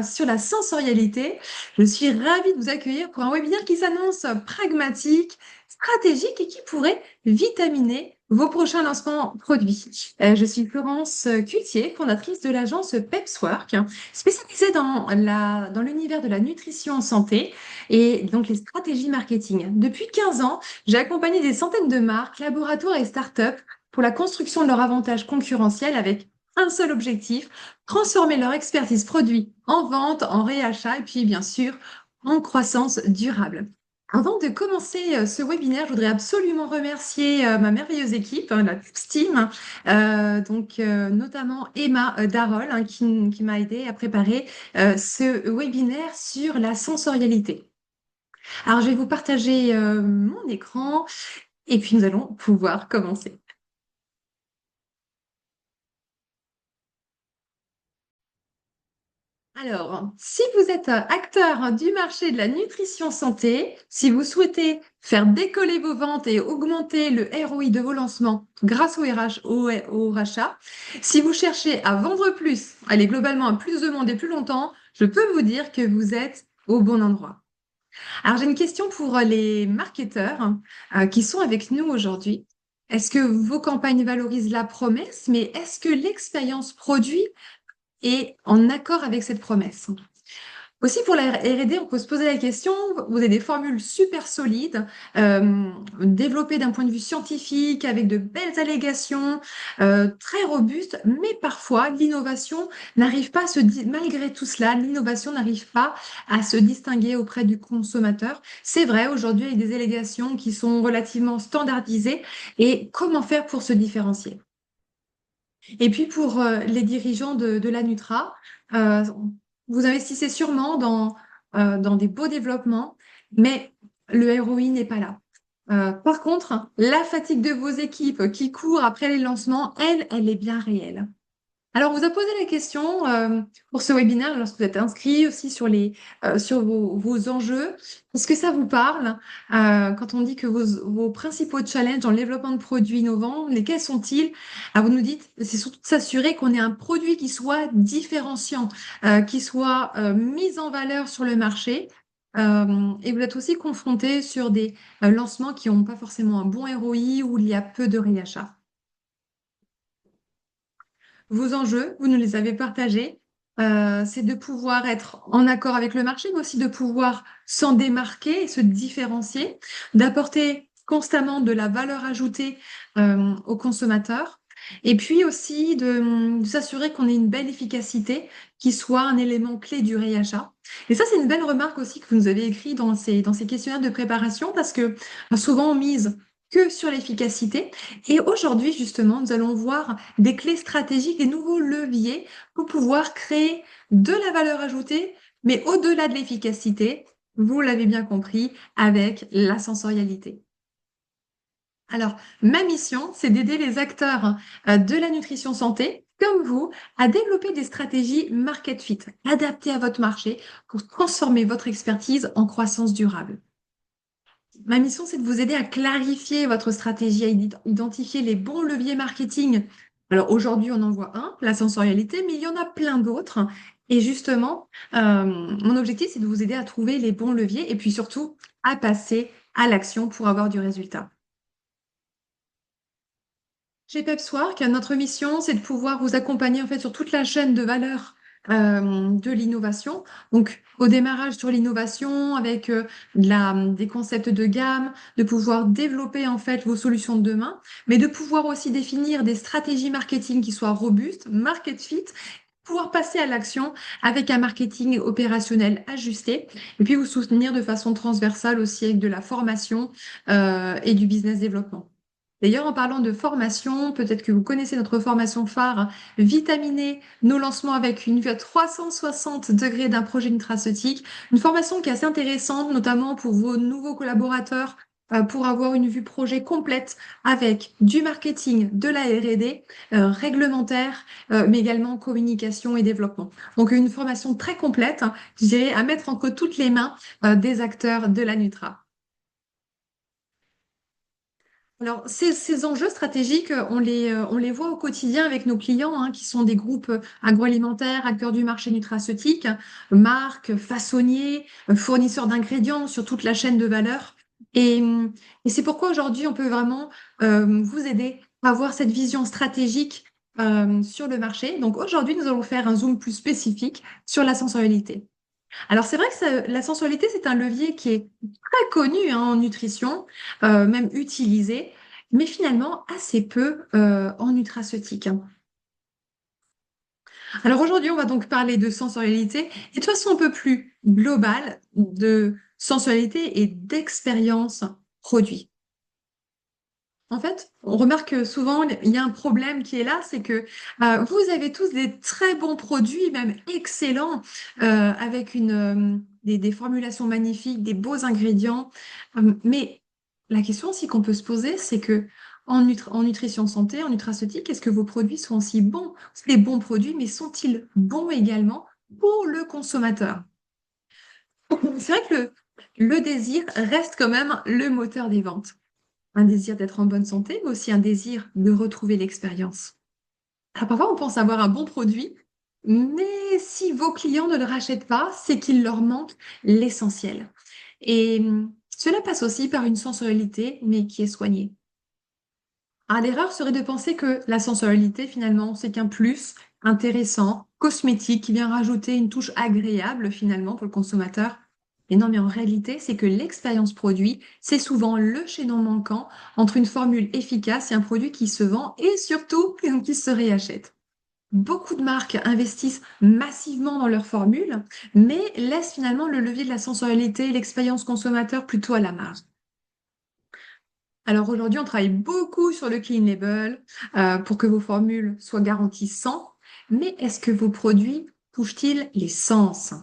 sur la sensorialité. Je suis ravie de vous accueillir pour un webinaire qui s'annonce pragmatique, stratégique et qui pourrait vitaminer vos prochains lancements produits. Je suis Florence Cultier, fondatrice de l'agence Pepswork, spécialisée dans l'univers de la nutrition en santé et donc les stratégies marketing. Depuis 15 ans, j'ai accompagné des centaines de marques, laboratoires et startups pour la construction de leur avantage concurrentiel avec un seul objectif, transformer leur expertise produit en vente, en réachat et puis bien sûr en croissance durable. Avant de commencer ce webinaire, je voudrais absolument remercier ma merveilleuse équipe, la Pubs Team, notamment Emma Darol, qui m'a aidé à préparer ce webinaire sur la sensorialité. Alors, je vais vous partager mon écran et puis nous allons pouvoir commencer. Alors, si vous êtes acteur du marché de la nutrition santé, si vous souhaitez faire décoller vos ventes et augmenter le ROI de vos lancements grâce au RH, au rachat, si vous cherchez à vendre plus, aller globalement à plus de monde et plus longtemps, je peux vous dire que vous êtes au bon endroit. Alors, j'ai une question pour les marketeurs qui sont avec nous aujourd'hui. Est-ce que vos campagnes valorisent la promesse, mais est-ce que l'expérience produit est en accord avec cette promesse? Aussi, pour la R&D, on peut se poser la question, vous avez des formules super solides, développées d'un point de vue scientifique, avec de belles allégations, très robustes, mais parfois, l'innovation n'arrive pas malgré tout cela, l'innovation n'arrive pas à se distinguer auprès du consommateur. C'est vrai, aujourd'hui, il y a des allégations qui sont relativement standardisées, et comment faire pour se différencier? Et puis pour les dirigeants de la Nutra, euh, vous investissez sûrement dans des beaux développements, mais le ROI n'est pas là. Par contre, la fatigue de vos équipes qui courent après les lancements, elle est bien réelle. Alors, on vous a posé la question pour ce webinaire, lorsque vous êtes inscrit aussi sur vos enjeux. Est-ce que ça vous parle quand on dit que vos principaux challenges dans le développement de produits innovants, lesquels sont-ils? Alors, vous nous dites, c'est surtout de s'assurer qu'on ait un produit qui soit différenciant, qui soit mis en valeur sur le marché. Et vous êtes aussi confronté sur des lancements qui n'ont pas forcément un bon ROI ou il y a peu de réachats. Vos enjeux, vous nous les avez partagés. C'est de pouvoir être en accord avec le marché, mais aussi de pouvoir s'en démarquer et se différencier, d'apporter constamment de la valeur ajoutée aux consommateurs, et puis aussi de s'assurer qu'on ait une belle efficacité qui soit un élément clé du réachat. Et ça, c'est une belle remarque aussi que vous nous avez écrit dans ces questionnaires de préparation, parce que souvent on mise que sur l'efficacité. Et aujourd'hui, justement, nous allons voir des clés stratégiques, des nouveaux leviers pour pouvoir créer de la valeur ajoutée, mais au-delà de l'efficacité, vous l'avez bien compris, avec la sensorialité. Alors, ma mission, c'est d'aider les acteurs de la nutrition santé, comme vous, à développer des stratégies market fit, adaptées à votre marché pour transformer votre expertise en croissance durable. Ma mission, c'est de vous aider à clarifier votre stratégie, à identifier les bons leviers marketing. Alors aujourd'hui, on en voit un, la sensorialité, mais il y en a plein d'autres. Et justement, mon objectif, c'est de vous aider à trouver les bons leviers et puis surtout à passer à l'action pour avoir du résultat. Chez Pepswork, notre mission, c'est de pouvoir vous accompagner en fait sur toute la chaîne de valeur de l'innovation. Donc, au démarrage sur l'innovation, avec des concepts de gamme, de pouvoir développer en fait vos solutions de demain, mais de pouvoir aussi définir des stratégies marketing qui soient robustes, market fit, pouvoir passer à l'action avec un marketing opérationnel ajusté, et puis vous soutenir de façon transversale aussi avec de la formation et du business développement. D'ailleurs, en parlant de formation, peut-être que vous connaissez notre formation phare, Vitaminer nos lancements avec une vue à 360 degrés d'un projet nutraceutique. Une formation qui est assez intéressante, notamment pour vos nouveaux collaborateurs, pour avoir une vue projet complète avec du marketing, de la R&D, réglementaire, mais également communication et développement. Donc, une formation très complète, hein, je dirais, à mettre entre toutes les mains des acteurs de la Nutra. Alors, ces enjeux stratégiques, on les voit au quotidien avec nos clients, hein, qui sont des groupes agroalimentaires, acteurs du marché nutraceutique, marques, façonniers, fournisseurs d'ingrédients sur toute la chaîne de valeur. Et, hum, et c'est pourquoi aujourd'hui, on peut vraiment vous aider à avoir cette vision stratégique sur le marché. Donc aujourd'hui, nous allons faire un zoom plus spécifique sur la sensorialité. Alors c'est vrai que la sensualité, c'est un levier qui est très connu hein, en nutrition, même utilisé, mais finalement assez peu en nutraceutique, hein. Alors aujourd'hui, on va donc parler de sensorialité et de façon un peu plus globale de sensualité et d'expérience produit. En fait, on remarque que souvent, il y a un problème qui est là, c'est que vous avez tous des très bons produits, même excellents, avec des formulations magnifiques, des beaux ingrédients. Mais la question aussi qu'on peut se poser, c'est que en nutrition santé, en nutraceutique, est-ce que vos produits sont aussi bons? C'est des bons produits, mais sont-ils bons également pour le consommateur? C'est vrai que le désir reste quand même le moteur des ventes. Un désir d'être en bonne santé, mais aussi un désir de retrouver l'expérience. Alors parfois, on pense avoir un bon produit, mais si vos clients ne le rachètent pas, c'est qu'il leur manque l'essentiel. Et cela passe aussi par une sensorialité, mais qui est soignée. Ah, l'erreur serait de penser que la sensorialité, finalement, c'est qu'un plus intéressant, cosmétique, qui vient rajouter une touche agréable, finalement, pour le consommateur. Et non, mais en réalité, c'est que l'expérience produit, c'est souvent le chaînon manquant entre une formule efficace et un produit qui se vend et surtout qui se réachète. Beaucoup de marques investissent massivement dans leurs formules, mais laissent finalement le levier de la sensorialité et l'expérience consommateur plutôt à la marge. Alors aujourd'hui, on travaille beaucoup sur le clean label pour que vos formules soient garanties sans. Mais est-ce que vos produits touchent-ils les sens?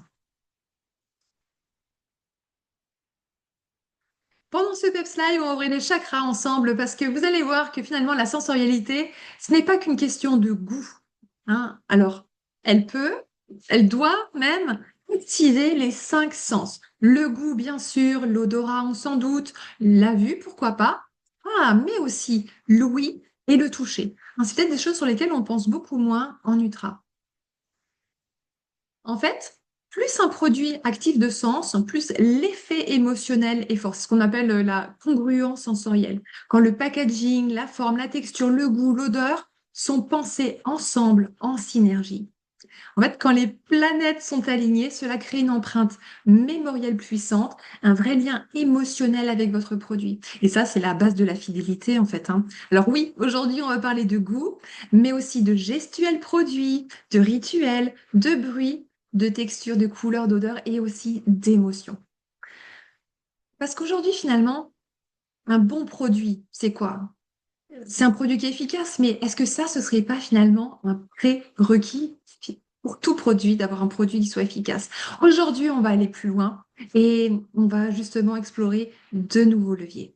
Pendant ce PEPS Live, on va ouvrir les chakras ensemble parce que vous allez voir que finalement, la sensorialité, ce n'est pas qu'une question de goût, hein. Alors, elle peut, elle doit même activer les cinq sens. Le goût, bien sûr, l'odorat, on s'en doute, la vue, pourquoi pas. Ah, mais aussi l'ouïe et le toucher, hein. C'est peut-être des choses sur lesquelles on pense beaucoup moins en Nutra. En fait, plus un produit actif de sens, plus l'effet émotionnel est fort. C'est ce qu'on appelle la congruence sensorielle. Quand le packaging, la forme, la texture, le goût, l'odeur sont pensés ensemble, en synergie. En fait, quand les planètes sont alignées, cela crée une empreinte mémorielle puissante, un vrai lien émotionnel avec votre produit. Et ça, c'est la base de la fidélité, en fait, hein. Alors oui, aujourd'hui, on va parler de goût, mais aussi de gestuels produits, de rituels, de bruit, de texture, de couleur, d'odeur et aussi d'émotion. Parce qu'aujourd'hui, finalement, un bon produit, c'est quoi? C'est un produit qui est efficace, mais est-ce que ça, ce serait pas finalement un prérequis pour tout produit d'avoir un produit qui soit efficace? Aujourd'hui, on va aller plus loin et on va justement explorer de nouveaux leviers.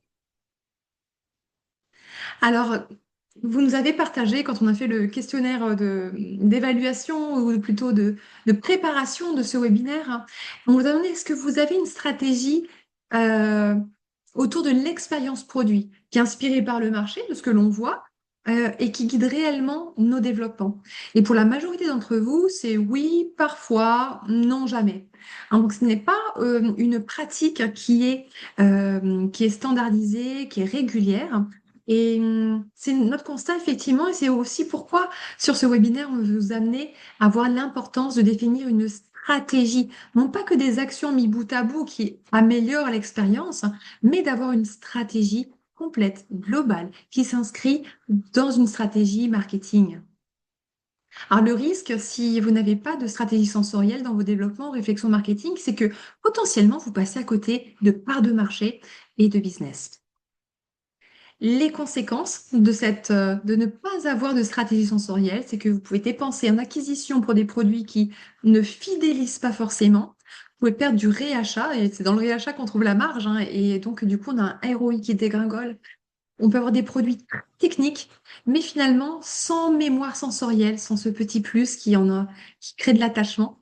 Alors, vous nous avez partagé, quand on a fait le questionnaire d'évaluation ou plutôt de préparation de ce webinaire, hein, on vous a demandé est-ce que vous avez une stratégie euh, autour de l'expérience produit qui est inspirée par le marché, de ce que l'on voit, et qui guide réellement nos développements. Et pour la majorité d'entre vous, c'est oui, parfois, non, jamais, hein. Donc, ce n'est pas une pratique qui est standardisée, qui est régulière. Et c'est notre constat, effectivement, et c'est aussi pourquoi, sur ce webinaire, on veut vous amener à voir l'importance de définir une stratégie, non pas que des actions mis bout à bout qui améliorent l'expérience, mais d'avoir une stratégie complète, globale, qui s'inscrit dans une stratégie marketing. Alors, le risque, si vous n'avez pas de stratégie sensorielle dans vos développements, réflexion marketing, c'est que potentiellement, vous passez à côté de parts de marché et de business. Les conséquences de ne pas avoir de stratégie sensorielle, c'est que vous pouvez dépenser en acquisition pour des produits qui ne fidélisent pas forcément. Vous pouvez perdre du réachat, et c'est dans le réachat qu'on trouve la marge, hein, et donc, du coup, on a un ROI qui dégringole. On peut avoir des produits techniques, mais finalement sans mémoire sensorielle, sans ce petit plus qui crée de l'attachement.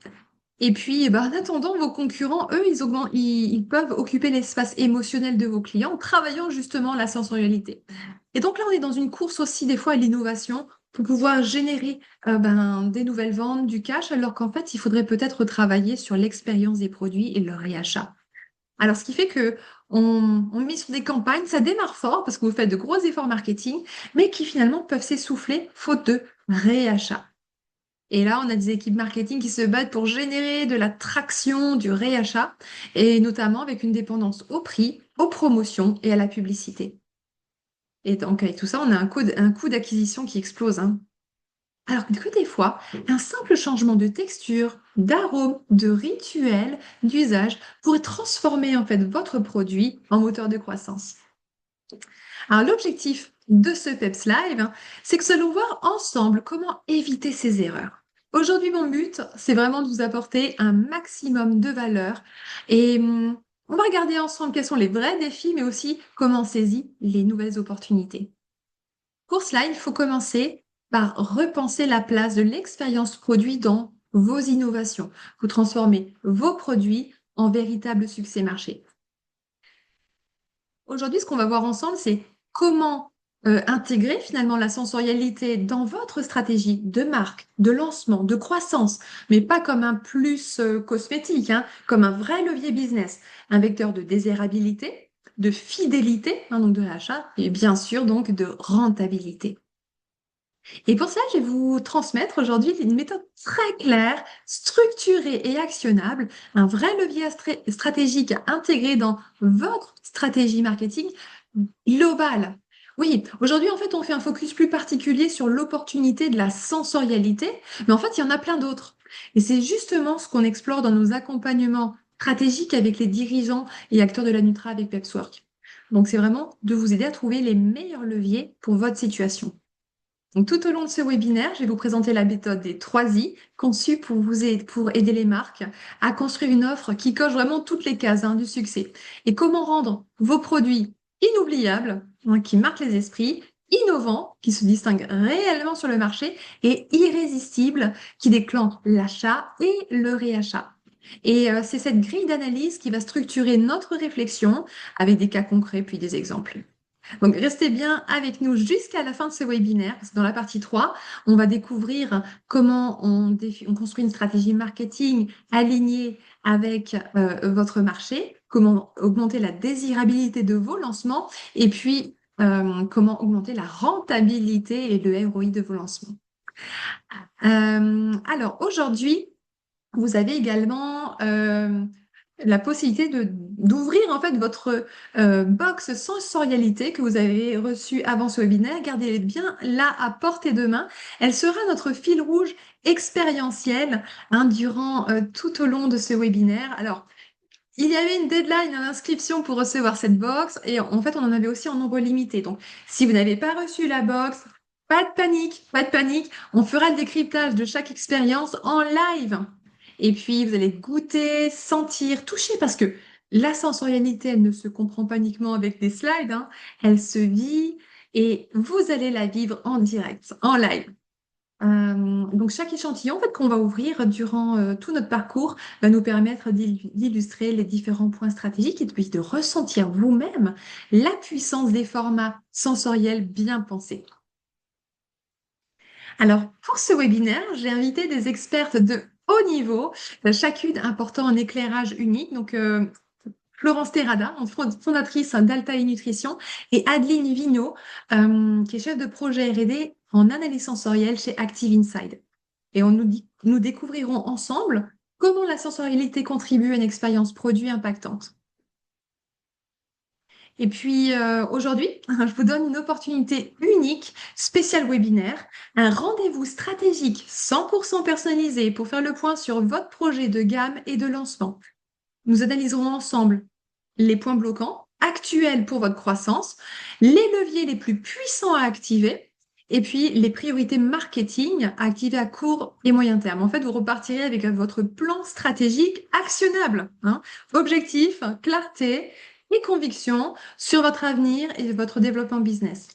Et puis, en attendant, vos concurrents, eux, ils peuvent occuper l'espace émotionnel de vos clients en travaillant justement la sensorialité. Et donc là, on est dans une course aussi des fois à l'innovation pour pouvoir générer des nouvelles ventes, du cash, alors qu'en fait, il faudrait peut-être travailler sur l'expérience des produits et leur réachat. Alors, ce qui fait que on met sur des campagnes, ça démarre fort parce que vous faites de gros efforts marketing, mais qui finalement peuvent s'essouffler faute de réachat. Et là, on a des équipes marketing qui se battent pour générer de la traction, du réachat, et notamment avec une dépendance au prix, aux promotions et à la publicité. Et donc, avec tout ça, on a un coût d'acquisition qui explose, hein. Alors que des fois, un simple changement de texture, d'arôme, de rituel, d'usage pourrait transformer en fait votre produit en moteur de croissance. Alors l'objectif de ce PEPS Live, c'est que nous allons voir ensemble comment éviter ces erreurs. Aujourd'hui, mon but, c'est vraiment de vous apporter un maximum de valeur et on va regarder ensemble quels sont les vrais défis, mais aussi comment saisir les nouvelles opportunités. Pour cela, il faut commencer par repenser la place de l'expérience produit dans vos innovations. Vous transformez vos produits en véritable succès marché. Aujourd'hui, ce qu'on va voir ensemble, c'est comment intégrer finalement la sensorialité dans votre stratégie de marque, de lancement, de croissance, mais pas comme un plus cosmétique, hein, comme un vrai levier business, un vecteur de désirabilité, de fidélité, hein, donc de l'achat, et bien sûr donc de rentabilité. Et pour ça, je vais vous transmettre aujourd'hui une méthode très claire, structurée et actionnable, un vrai levier stratégique à intégrer dans votre stratégie marketing globale. Oui, aujourd'hui, en fait, on fait un focus plus particulier sur l'opportunité de la sensorialité, mais en fait, il y en a plein d'autres. Et c'est justement ce qu'on explore dans nos accompagnements stratégiques avec les dirigeants et acteurs de la Nutra avec Pepswork. Donc, c'est vraiment de vous aider à trouver les meilleurs leviers pour votre situation. Donc, tout au long de ce webinaire, je vais vous présenter la méthode des 3 I, conçue pour aider les marques à construire une offre qui coche vraiment toutes les cases, hein, du succès. Et comment rendre vos produits inoubliables, hein, qui marquent les esprits, innovants, qui se distinguent réellement sur le marché, et irrésistibles, qui déclenchent l'achat et le réachat. Et c'est cette grille d'analyse qui va structurer notre réflexion avec des cas concrets puis des exemples. Donc, restez bien avec nous jusqu'à la fin de ce webinaire, parce que dans la partie 3, on va découvrir comment on construit une stratégie marketing alignée avec votre marché, comment augmenter la désirabilité de vos lancements, et puis comment augmenter la rentabilité et le ROI de vos lancements. Alors, aujourd'hui, vous avez également la possibilité d'ouvrir en fait votre box sensorialité que vous avez reçue avant ce webinaire. Gardez-les bien là à portée de main. Elle sera notre fil rouge expérientiel, hein, durant tout au long de ce webinaire. Alors, il y avait une deadline à l'inscription pour recevoir cette box et en fait, on en avait aussi en nombre limité. Donc, si vous n'avez pas reçu la box, pas de panique, pas de panique. On fera le décryptage de chaque expérience en live. Et puis, vous allez goûter, sentir, toucher, parce que la sensorialité, elle ne se comprend pas uniquement avec des slides, hein. Elle se vit et vous allez la vivre en direct, en live. Donc, chaque échantillon en fait, qu'on va ouvrir durant tout notre parcours va nous permettre d'illustrer les différents points stratégiques et puis de ressentir vous-même la puissance des formats sensoriels bien pensés. Alors, pour ce webinaire, j'ai invité des expertes de haut niveau, chacune apportant un éclairage unique. Donc, Florence Terrada, fondatrice d'Altaï Nutrition, et Adeline Vigneault, qui est chef de projet R&D en analyse sensorielle chez Active Inside. Et nous découvrirons ensemble comment la sensorialité contribue à une expérience produit impactante. Et puis aujourd'hui, je vous donne une opportunité unique, spécial webinaire, un rendez-vous stratégique 100% personnalisé pour faire le point sur votre projet de gamme et de lancement. Nous analyserons ensemble les points bloquants actuels pour votre croissance, les leviers les plus puissants à activer, et puis les priorités marketing à activer à court et moyen terme. En fait, vous repartirez avec votre plan stratégique actionnable, hein. Objectif, clarté et conviction sur votre avenir et votre développement business.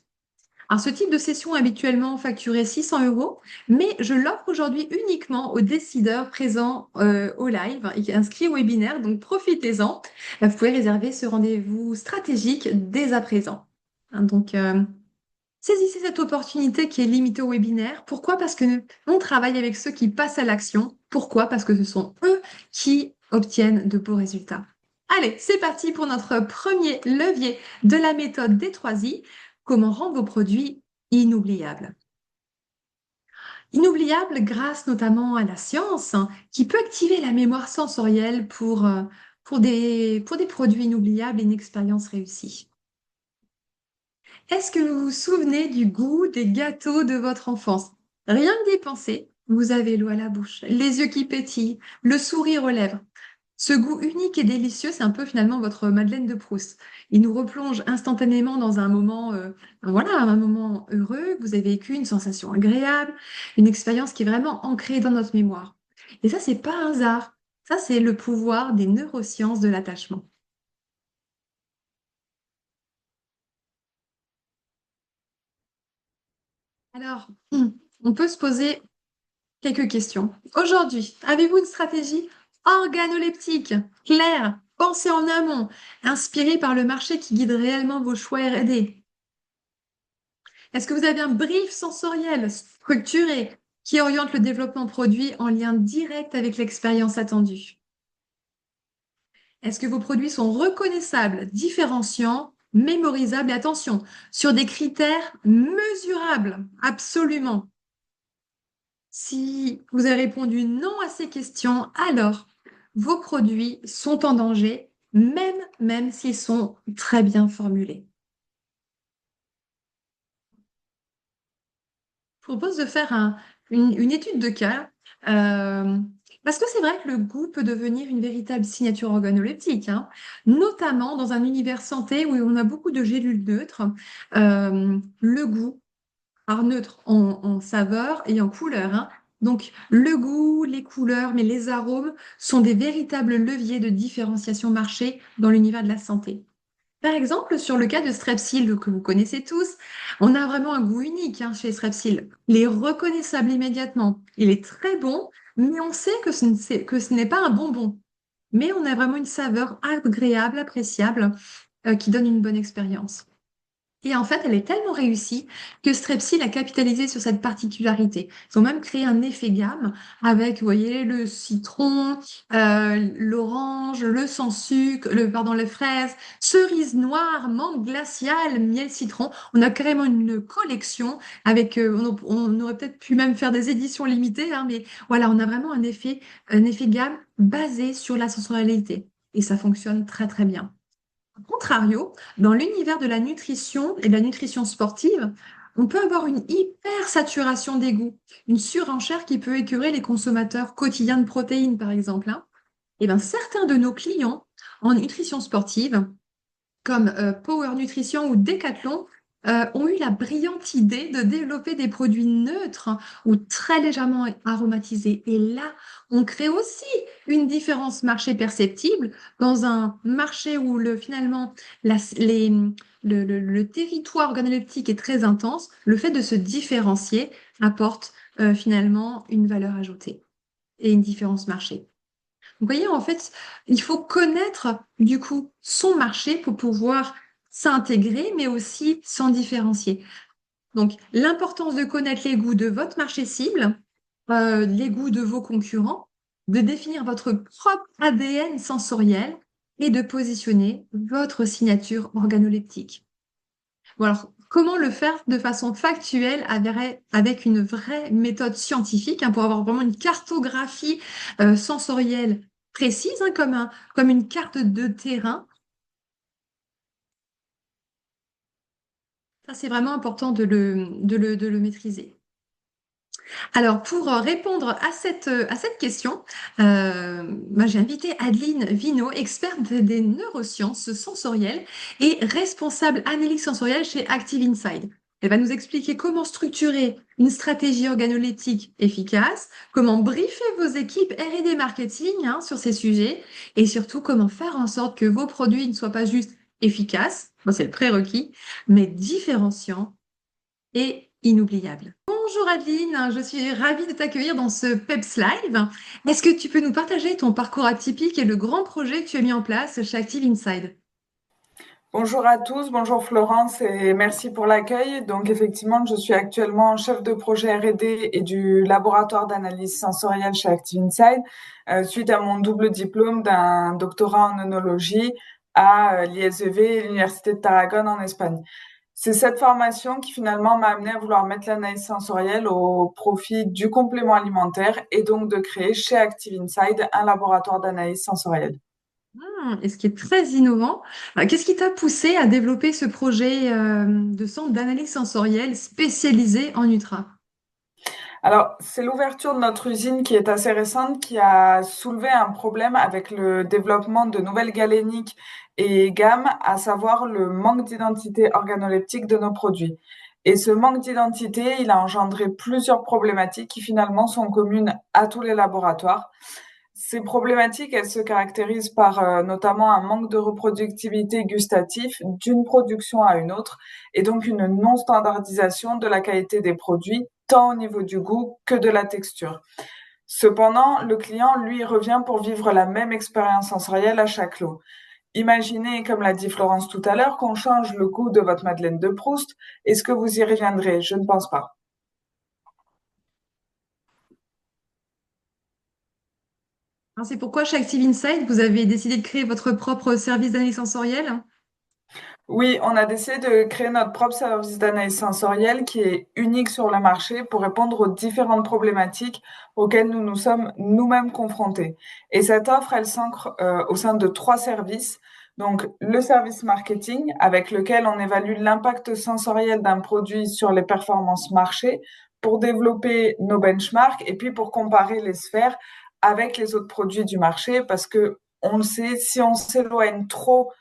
Alors, ce type de session est habituellement facturé 600 euros, mais je l'offre aujourd'hui uniquement aux décideurs présents au live et inscrits au webinaire, donc profitez-en. Vous pouvez réserver ce rendez-vous stratégique dès à présent. Hein, donc, saisissez cette opportunité qui est limitée au webinaire. Pourquoi? Parce que on travaille avec ceux qui passent à l'action. Pourquoi? Parce que ce sont eux qui obtiennent de beaux résultats. Allez, c'est parti pour notre premier levier de la méthode des 3 I. Comment rendre vos produits inoubliables? Inoubliables grâce notamment à la science, hein, qui peut activer la mémoire sensorielle pour des produits inoubliables et une expérience réussie. Est-ce que vous vous souvenez du goût des gâteaux de votre enfance? Rien que d'y penser, vous avez l'eau à la bouche, les yeux qui pétillent, le sourire aux lèvres. Ce goût unique et délicieux, c'est un peu finalement votre Madeleine de Proust. Il nous replonge instantanément dans un moment, voilà, un moment heureux. Vous avez vécu une sensation agréable, une expérience qui est vraiment ancrée dans notre mémoire. Et ça, c'est pas un hasard. Ça, c'est le pouvoir des neurosciences de l'attachement. Alors, on peut se poser quelques questions. Aujourd'hui, avez-vous une stratégie organoleptique, claire, pensée en amont, inspirée par le marché qui guide réellement vos choix R&D? Est-ce que vous avez un brief sensoriel structuré qui oriente le développement produit en lien direct avec l'expérience attendue? Est-ce que vos produits sont reconnaissables, différenciants, mémorisables et attention, sur des critères mesurables? Absolument. Si vous avez répondu non à ces questions, alors vos produits sont en danger, même s'ils sont très bien formulés. Je propose de faire une étude de cas, euh, parce que c'est vrai que le goût peut devenir une véritable signature organoleptique, hein, notamment dans un univers santé où on a beaucoup de gélules neutres. Le goût, alors neutre en saveur et en couleur, hein. Donc le goût, les couleurs, mais les arômes sont des véritables leviers de différenciation marché dans l'univers de la santé. Par exemple, sur le cas de Strepsil que vous connaissez tous, on a vraiment un goût unique, hein, chez Strepsil. Il est reconnaissable immédiatement. Il est très bon, mais on sait que ce n'est pas un bonbon. Mais on a vraiment une saveur agréable, appréciable, qui donne une bonne expérience. Et en fait, elle est tellement réussie que Strepsil a capitalisé sur cette particularité. Ils ont même créé un effet gamme avec, vous voyez, le citron, l'orange, le sans sucre, pardon, les fraises, cerise noire, menthe glaciale, miel citron. On a carrément une collection avec, on aurait peut-être pu même faire des éditions limitées, hein, mais voilà, on a vraiment un effet gamme basé sur la sensorialité. Et ça fonctionne très, très bien. Contrario, dans l'univers de la nutrition et de la nutrition sportive, on peut avoir une hyper saturation des goûts, une surenchère qui peut écœurer les consommateurs quotidiens de protéines, par exemple, hein. Et bien, certains de nos clients en nutrition sportive comme Power Nutrition ou Decathlon ont eu la brillante idée de développer des produits neutres ou très légèrement aromatisés. Et là, on crée aussi une différence marché perceptible dans un marché où finalement le territoire organoleptique est très intense. Le fait de se différencier apporte finalement une valeur ajoutée et une différence marché. Vous voyez, en fait, il faut connaître du coup son marché pour pouvoir s'intégrer, mais aussi s'en différencier. Donc, l'importance de connaître les goûts de votre marché cible, les goûts de vos concurrents, de définir votre propre ADN sensoriel et de positionner votre signature organoleptique. Bon, alors, comment le faire de façon factuelle avec une vraie méthode scientifique, hein, pour avoir vraiment une cartographie sensorielle précise, hein, comme une carte de terrain. Ça, c'est vraiment important de le maîtriser. Alors, pour répondre à cette question, j'ai invité Adeline Vino, experte des neurosciences sensorielles et responsable analyse sensorielle chez Active Inside. Elle va nous expliquer comment structurer une stratégie organoleptique efficace, comment briefer vos équipes R&D marketing, hein, sur ces sujets et surtout comment faire en sorte que vos produits ne soient pas juste efficaces, bon, c'est le prérequis, mais différenciants et inoubliable. Bonjour Adeline, je suis ravie de t'accueillir dans ce PEPS Live. Est-ce que tu peux nous partager ton parcours atypique et le grand projet que tu as mis en place chez Active Inside? Bonjour à tous, bonjour Florence et merci pour l'accueil. Donc effectivement, je suis actuellement chef de projet R&D et du laboratoire d'analyse sensorielle chez Active Insight, suite à mon double diplôme d'un doctorat en œnologie à l'ISEV et l'Université de Tarragone en Espagne. C'est cette formation qui finalement m'a amené à vouloir mettre l'analyse sensorielle au profit du complément alimentaire et donc de créer chez Active Insight un laboratoire d'analyse sensorielle. Et ce qui est très innovant. Qu'est-ce qui t'a poussé à développer ce projet de centre d'analyse sensorielle spécialisé en ultra? Alors, c'est l'ouverture de notre usine qui est assez récente, qui a soulevé un problème avec le développement de nouvelles galéniques et gammes, à savoir le manque d'identité organoleptique de nos produits. Et ce manque d'identité, il a engendré plusieurs problématiques qui finalement sont communes à tous les laboratoires. Ces problématiques, elles se caractérisent par notamment un manque de reproductibilité gustatif d'une production à une autre et donc une non-standardisation de la qualité des produits, tant au niveau du goût que de la texture. Cependant, le client, lui, revient pour vivre la même expérience sensorielle à chaque lot. Imaginez, comme l'a dit Florence tout à l'heure, qu'on change le goût de votre Madeleine de Proust. Est-ce que vous y reviendrez? Je ne pense pas. Alors, c'est pourquoi chez Active Insight, vous avez décidé de créer votre propre service d'analyse sensorielle? Oui, on a décidé de créer notre propre service d'analyse sensorielle qui est unique sur le marché pour répondre aux différentes problématiques auxquelles nous nous sommes nous-mêmes confrontés. Et cette offre, elle s'ancre au sein de trois services. Donc, le service marketing, avec lequel on évalue l'impact sensoriel d'un produit sur les performances marché pour développer nos benchmarks et puis pour comparer les sphères avec les autres produits du marché parce que on le sait, si on s'éloigne trop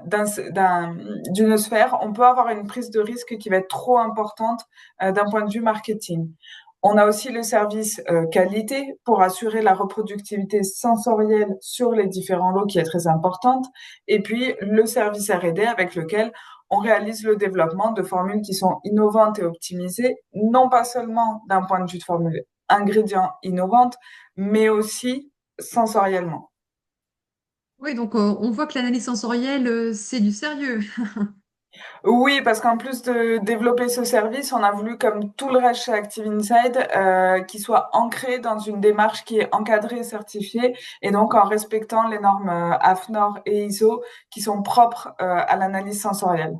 d'une sphère, on peut avoir une prise de risque qui va être trop importante d'un point de vue marketing. On a aussi le service qualité pour assurer la reproductibilité sensorielle sur les différents lots qui est très importante. Et puis le service R&D avec lequel on réalise le développement de formules qui sont innovantes et optimisées, non pas seulement d'un point de vue de formule ingrédients innovantes, mais aussi sensoriellement. Oui, donc on voit que l'analyse sensorielle, c'est du sérieux. Oui, parce qu'en plus de développer ce service, on a voulu, comme tout le reste chez Active Inside, qu'il soit ancré dans une démarche qui est encadrée et certifiée, et donc en respectant les normes AFNOR et ISO qui sont propres à l'analyse sensorielle.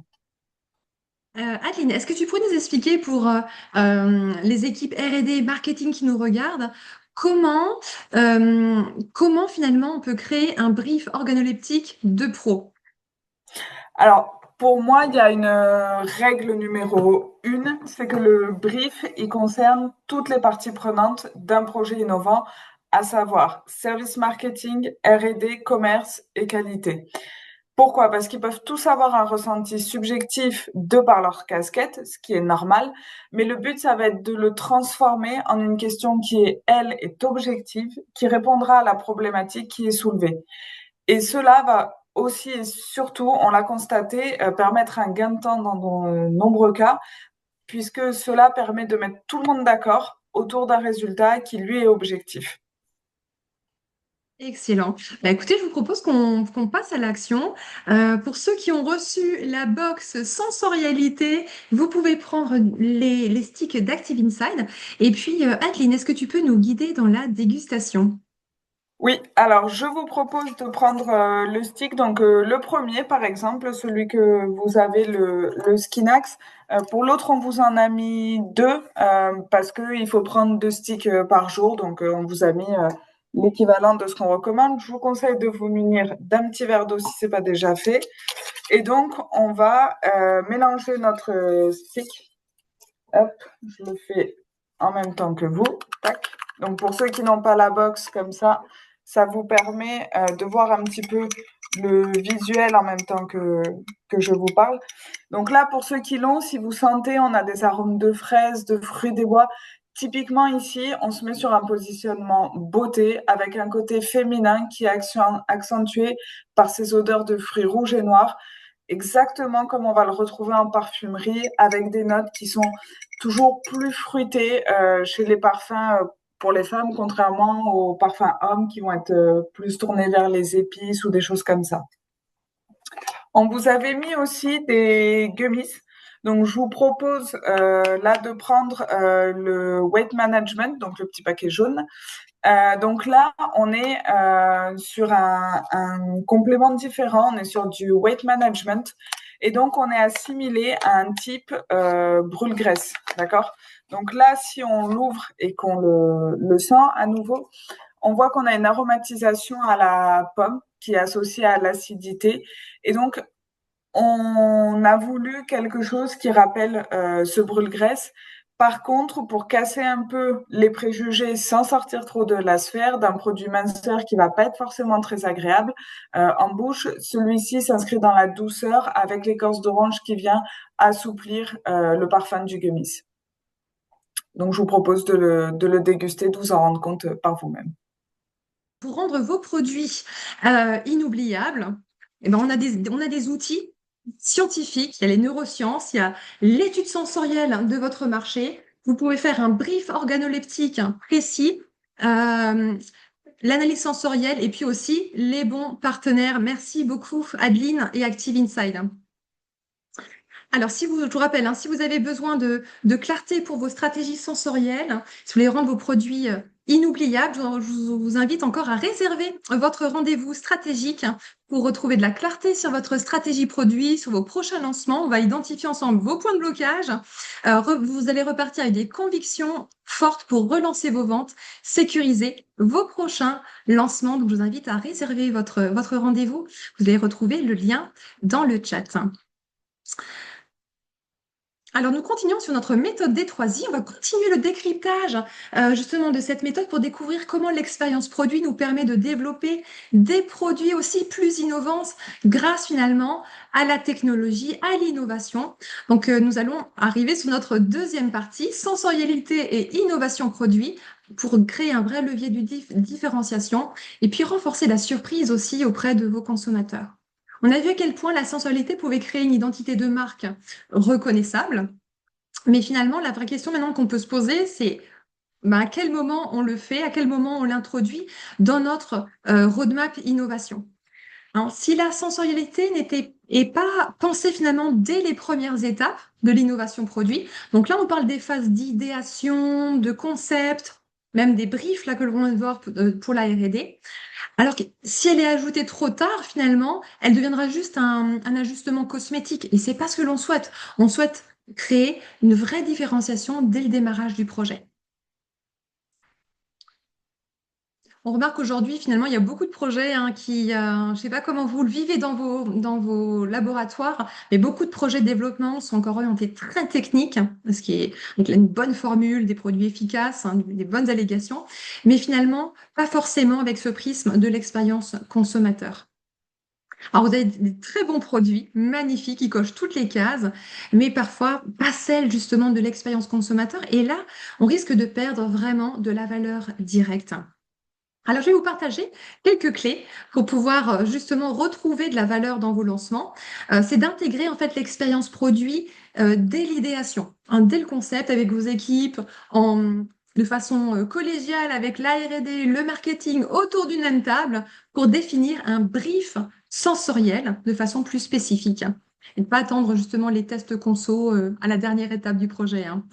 Adeline, est-ce que tu pourrais nous expliquer pour les équipes R&D et marketing qui nous regardent, comment, comment finalement on peut créer un brief organoleptique de pro? Alors, pour moi, il y a une règle numéro une, c'est que le brief, il concerne toutes les parties prenantes d'un projet innovant, à savoir service marketing, R&D, commerce et qualité. Pourquoi? Parce qu'ils peuvent tous avoir un ressenti subjectif de par leur casquette, ce qui est normal, mais le but, ça va être de le transformer en une question qui est, elle, est objective, qui répondra à la problématique qui est soulevée. Et cela va aussi et surtout, on l'a constaté, permettre un gain de temps dans de nombreux cas, puisque cela permet de mettre tout le monde d'accord autour d'un résultat qui, lui, est objectif. Excellent. Bah, écoutez, je vous propose qu'on passe à l'action. Pour ceux qui ont reçu la box sensorialité, vous pouvez prendre les sticks d'Active Inside. Et puis, Adeline, est-ce que tu peux nous guider dans la dégustation? Oui, alors je vous propose de prendre le stick, donc le premier par exemple, celui que vous avez, le Skinax. Pour l'autre, on vous en a mis deux parce qu'il faut prendre deux sticks par jour, donc on vous a mis l'équivalent de ce qu'on recommande. Je vous conseille de vous munir d'un petit verre d'eau si c'est pas déjà fait. Et donc, on va mélanger notre stick. Hop, je le fais en même temps que vous. Tac. Donc, pour ceux qui n'ont pas la box comme ça vous permet de voir un petit peu le visuel en même temps que je vous parle. Donc là, pour ceux qui l'ont, si vous sentez, on a des arômes de fraises, de fruits des bois. Typiquement ici, on se met sur un positionnement beauté avec un côté féminin qui est accentué par ces odeurs de fruits rouges et noirs. exactement comme on va le retrouver en parfumerie, avec des notes qui sont toujours plus fruitées chez les parfums pour les femmes, contrairement aux parfums hommes qui vont être plus tournés vers les épices ou des choses comme ça. On vous avait mis aussi des gummies. Donc, je vous propose là de prendre le Weight Management, donc le petit paquet jaune. Donc là, on est sur un complément différent. On est sur du Weight Management. Et donc, on est assimilé à un type brûle-graisse. D'accord? Donc là, si on l'ouvre et qu'on le sent à nouveau, on voit qu'on a une aromatisation à la pomme qui est associée à l'acidité. Et donc, on a voulu quelque chose qui rappelle ce brûle-graisse. Par contre, pour casser un peu les préjugés sans sortir trop de la sphère d'un produit minceur qui va pas être forcément très agréable en bouche, celui-ci s'inscrit dans la douceur avec l'écorce d'orange qui vient assouplir le parfum du gummies. Donc, je vous propose de le déguster, de vous en rendre compte par vous-même. Pour rendre vos produits inoubliables, eh ben, on a des outils scientifiques. Il y a les neurosciences, il y a l'étude sensorielle de votre marché. Vous pouvez faire un brief organoleptique précis, l'analyse sensorielle et puis aussi les bons partenaires. Merci beaucoup, Adeline et Active Inside. Alors, je vous rappelle, hein, si vous avez besoin de clarté pour vos stratégies sensorielles, si vous voulez rendre vos produits inoubliables, vous invite encore à réserver votre rendez-vous stratégique pour retrouver de la clarté sur votre stratégie produit, sur vos prochains lancements. On va identifier ensemble vos points de blocage. Vous allez repartir avec des convictions fortes pour relancer vos ventes, sécuriser vos prochains lancements. Donc, je vous invite à réserver votre rendez-vous. Vous allez retrouver le lien dans le chat. Alors, nous continuons sur notre méthode D3I. On va continuer le décryptage justement de cette méthode pour découvrir comment l'expérience produit nous permet de développer des produits aussi plus innovants grâce finalement à la technologie, à l'innovation. Donc, nous allons arriver sur notre deuxième partie, sensorialité et innovation produit, pour créer un vrai levier de différenciation et puis renforcer la surprise aussi auprès de vos consommateurs. On a vu à quel point la sensorialité pouvait créer une identité de marque reconnaissable. Mais finalement, la vraie question maintenant qu'on peut se poser, c'est à quel moment on le fait, à quel moment on l'introduit dans notre roadmap innovation. Hein, si la sensorialité n'est pas pensée finalement dès les premières étapes de l'innovation produit, donc là on parle des phases d'idéation, de concept, même des briefs là que l'on va voir pour la R&D. Alors que si elle est ajoutée trop tard, finalement, elle deviendra juste un ajustement cosmétique. Et c'est pas ce que l'on souhaite. On souhaite créer une vraie différenciation dès le démarrage du projet. On remarque qu'aujourd'hui, finalement, il y a beaucoup de projets je ne sais pas comment vous le vivez dans vos laboratoires, mais beaucoup de projets de développement sont encore orientés très techniques, ce qui est donc, une bonne formule, des produits efficaces, hein, des bonnes allégations, mais finalement, pas forcément avec ce prisme de l'expérience consommateur. Alors, vous avez des très bons produits, magnifiques, qui cochent toutes les cases, mais parfois pas celles justement de l'expérience consommateur. Et là, on risque de perdre vraiment de la valeur directe. Alors, je vais vous partager quelques clés pour pouvoir justement retrouver de la valeur dans vos lancements. C'est d'intégrer en fait l'expérience produit dès l'idéation, hein, dès le concept avec vos équipes, de façon collégiale avec la R&D, le marketing autour d'une même table pour définir un brief sensoriel de façon plus spécifique et ne pas attendre justement les tests conso à la dernière étape du projet, hein.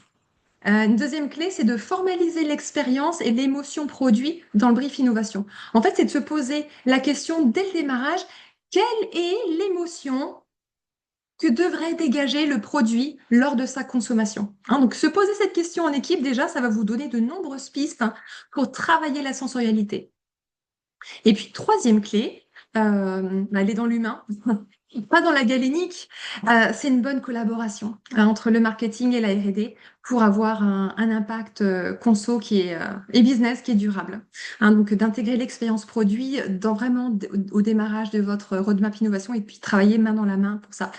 Une deuxième clé, c'est de formaliser l'expérience et l'émotion produit dans le brief innovation. En fait, c'est de se poser la question dès le démarrage, quelle est l'émotion que devrait dégager le produit lors de sa consommation? Hein, donc, se poser cette question en équipe, déjà, ça va vous donner de nombreuses pistes pour travailler la sensorialité. Et puis, troisième clé, elle est dans l'humain, pas dans la galénique, c'est une bonne collaboration entre le marketing et la R&D pour avoir un impact conso et business qui est durable. Hein, donc, d'intégrer l'expérience produit au démarrage de votre roadmap innovation et puis travailler main dans la main pour ça.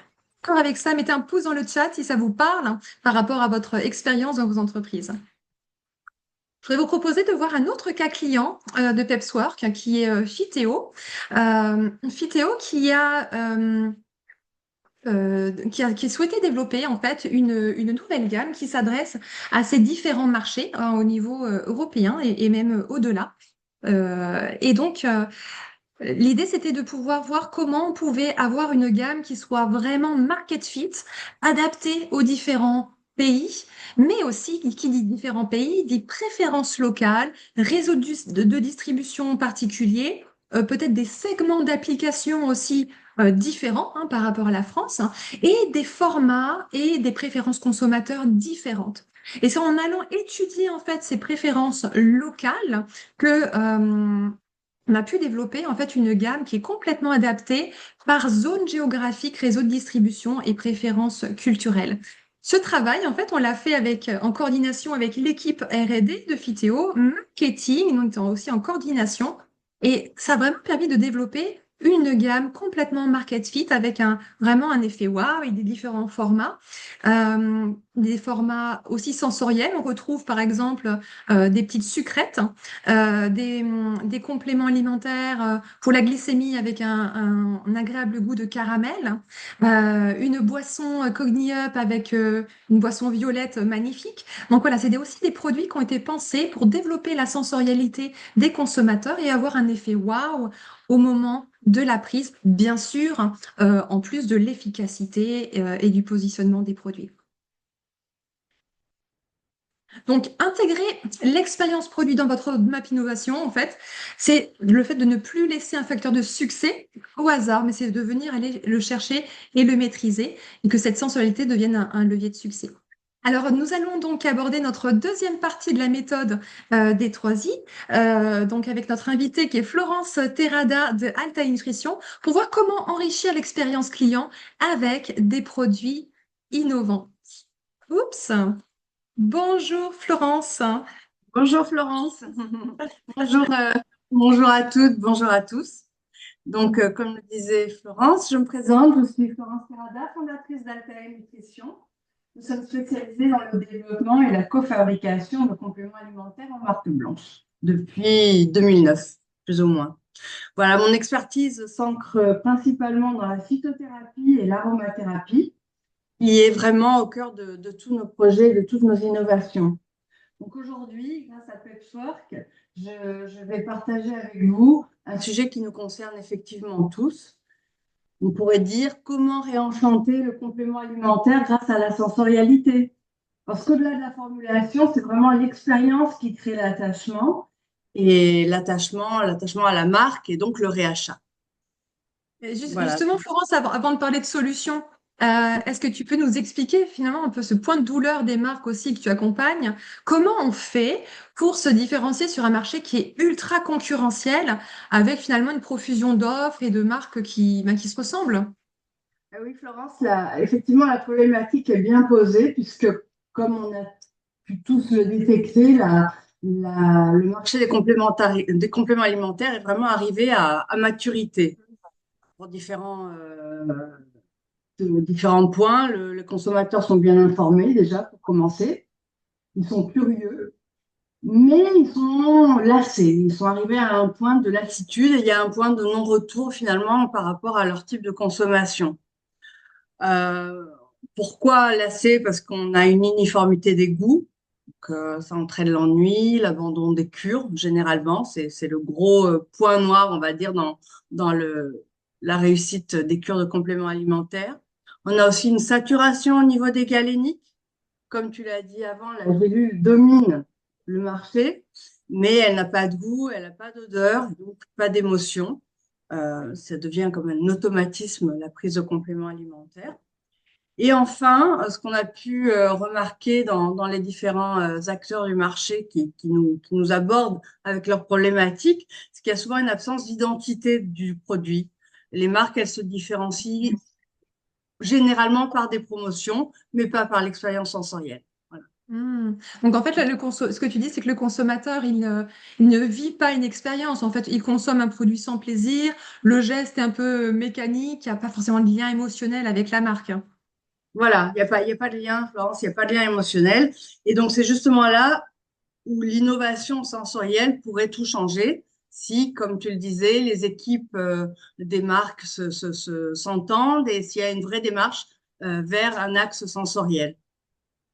Encore avec ça, mettez un pouce dans le chat si ça vous parle par rapport à votre expérience dans vos entreprises. Je voudrais vous proposer de voir un autre cas client de Pepswork qui est Fiteo. Fiteo qui a qui souhaitait développer en fait une nouvelle gamme qui s'adresse à ces différents marchés au niveau européen et même au-delà. Et donc, l'idée, c'était de pouvoir voir comment on pouvait avoir une gamme qui soit vraiment market fit, adaptée aux différents pays, mais aussi, qui dit différents pays, dit préférences locales, réseau de distribution particulier, peut-être des segments d'application aussi différents hein, par rapport à la France, hein, et des formats et des préférences consommateurs différentes. Et c'est en allant étudier en fait ces préférences locales que on a pu développer en fait une gamme qui est complètement adaptée par zone géographique, réseau de distribution et préférences culturelles. Ce travail, en fait, on l'a fait en coordination avec l'équipe R&D de Fitéo, marketing, nous étant aussi en coordination, et ça a vraiment permis de développer une gamme complètement market fit avec vraiment un effet wow et des différents formats, des formats aussi sensoriels. On retrouve par exemple des petites sucrètes des compléments alimentaires pour la glycémie avec un agréable goût de caramel, une boisson Cogni-Up avec une boisson violette magnifique. Donc voilà, aussi des produits qui ont été pensés pour développer la sensorialité des consommateurs et avoir un effet waouh au moment de la prise, bien sûr, en plus de l'efficacité et du positionnement des produits. Donc, intégrer l'expérience produit dans votre roadmap innovation, en fait, c'est le fait de ne plus laisser un facteur de succès au hasard, mais c'est de venir aller le chercher et le maîtriser et que cette sensorialité devienne un levier de succès. Alors, nous allons donc aborder notre deuxième partie de la méthode des 3 I, donc avec notre invitée qui est Florence Terrada de Alta Nutrition, pour voir comment enrichir l'expérience client avec des produits innovants. Oups! Bonjour Florence. Bonjour Florence. Bonjour, bonjour à toutes, bonjour à tous. Donc, comme le disait Florence, je me présente, je suis Florence Terrada, fondatrice d'Altaï Nutrition. Nous sommes spécialisés dans le développement et la cofabrication de compléments alimentaires en marque blanche depuis 2009, plus ou moins. Voilà, mon expertise s'ancre principalement dans la phytothérapie et l'aromathérapie, qui est vraiment au cœur de tous nos projets, de toutes nos innovations. Donc aujourd'hui, grâce à Pepswork, je vais partager avec vous un sujet qui nous concerne effectivement tous. On pourrait dire comment réenchanter le complément alimentaire grâce à la sensorialité. Parce qu'au-delà de la formulation, c'est vraiment l'expérience qui crée l'attachement et l'attachement à la marque et donc le réachat. Voilà. Justement, Florence, avant de parler de solutions, est-ce que tu peux nous expliquer finalement un peu ce point de douleur des marques aussi que tu accompagnes? Comment on fait pour se différencier sur un marché qui est ultra concurrentiel avec finalement une profusion d'offres et de marques qui se ressemblent? Ah oui, Florence, effectivement, la problématique est bien posée puisque, comme on a pu tous le détecter, le marché des compléments alimentaires est vraiment arrivé à maturité pour différents points. Les consommateurs sont bien informés déjà pour commencer. Ils sont curieux, mais ils sont lassés. Ils sont arrivés à un point de lassitude et il y a un point de non-retour finalement par rapport à leur type de consommation. Euh, Pourquoi lassés? Parce qu'on a une uniformité des goûts. Ça entraîne l'ennui, l'abandon des cures, généralement. C'est le gros point noir, on va dire, dans la réussite des cures de compléments alimentaires. On a aussi une saturation au niveau des galéniques. Comme tu l'as dit avant, la gélule domine le marché, mais elle n'a pas de goût, elle n'a pas d'odeur, donc pas d'émotion. Ça devient comme un automatisme, la prise de compléments alimentaires. Et enfin, ce qu'on a pu remarquer dans les différents acteurs du marché qui nous abordent avec leurs problématiques, c'est qu'il y a souvent une absence d'identité du produit. Les marques, elles se différencient généralement par des promotions, mais pas par l'expérience sensorielle. Voilà. Donc en fait, là, ce que tu dis, c'est que le consommateur, il ne vit pas une expérience. En fait, il consomme un produit sans plaisir. Le geste est un peu mécanique. Il n'y a pas forcément de lien émotionnel avec la marque. Voilà, il y a pas de lien, Florence, il n'y a pas de lien émotionnel. Et donc, c'est justement là où l'innovation sensorielle pourrait tout changer. si, comme tu le disais, les équipes des marques s'entendent et s'il y a une vraie démarche vers un axe sensoriel.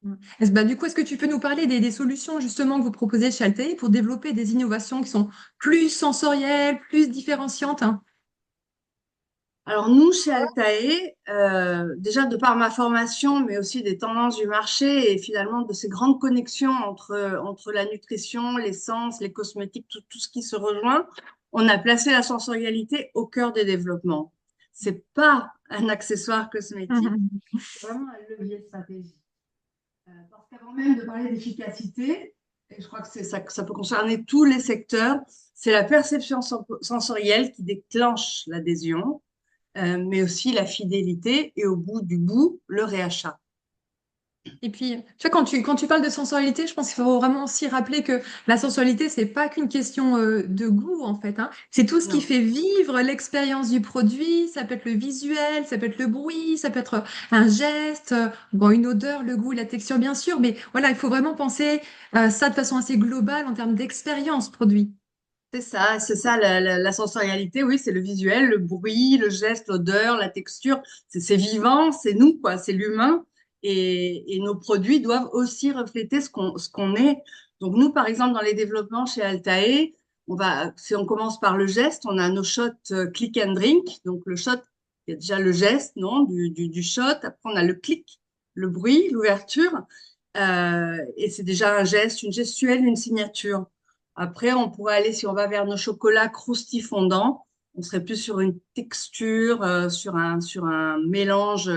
Du coup, est-ce que tu peux nous parler des solutions justement que vous proposez chez Altaï pour développer des innovations qui sont plus sensorielles, plus différenciantes, hein? Alors nous, chez Altae, déjà de par ma formation, mais aussi des tendances du marché et finalement de ces grandes connexions entre la nutrition, les sens, les cosmétiques, tout ce qui se rejoint, on a placé la sensorialité au cœur des développements. C'est pas un accessoire cosmétique, Mhm. c'est vraiment un levier de stratégie. Parce qu'avant même de parler d'efficacité, et je crois que c'est ça, que ça peut concerner tous les secteurs, c'est la perception sensorielle qui déclenche l'adhésion, mais aussi la fidélité et au bout du bout, le réachat. Et puis, tu vois, quand tu parles de sensorialité, je pense qu'il faut vraiment aussi rappeler que la sensualité, c'est pas qu'une question de goût, en fait, hein. C'est tout ce qui Non, fait vivre l'expérience du produit. Ça peut être le visuel, ça peut être le bruit, ça peut être un geste, bon, une odeur, le goût, la texture, bien sûr. Mais voilà, il faut vraiment penser ça de façon assez globale en termes d'expérience produit. c'est ça la sensorialité, oui, c'est le visuel, le bruit, le geste, l'odeur, la texture, c'est vivant, c'est nous, quoi, c'est l'humain. Et nos produits doivent aussi refléter ce qu'on est. Donc nous, par exemple, dans les développements chez Altae, si on commence par le geste, on a nos shots click and drink. Donc le shot, il y a déjà le geste, non, du shot. Après, on a le click, le bruit, l'ouverture. Et c'est déjà un geste, une gestuelle, une signature. Après, on pourrait aller, si on va vers nos chocolats croustifondants, on serait plus sur une texture, sur un mélange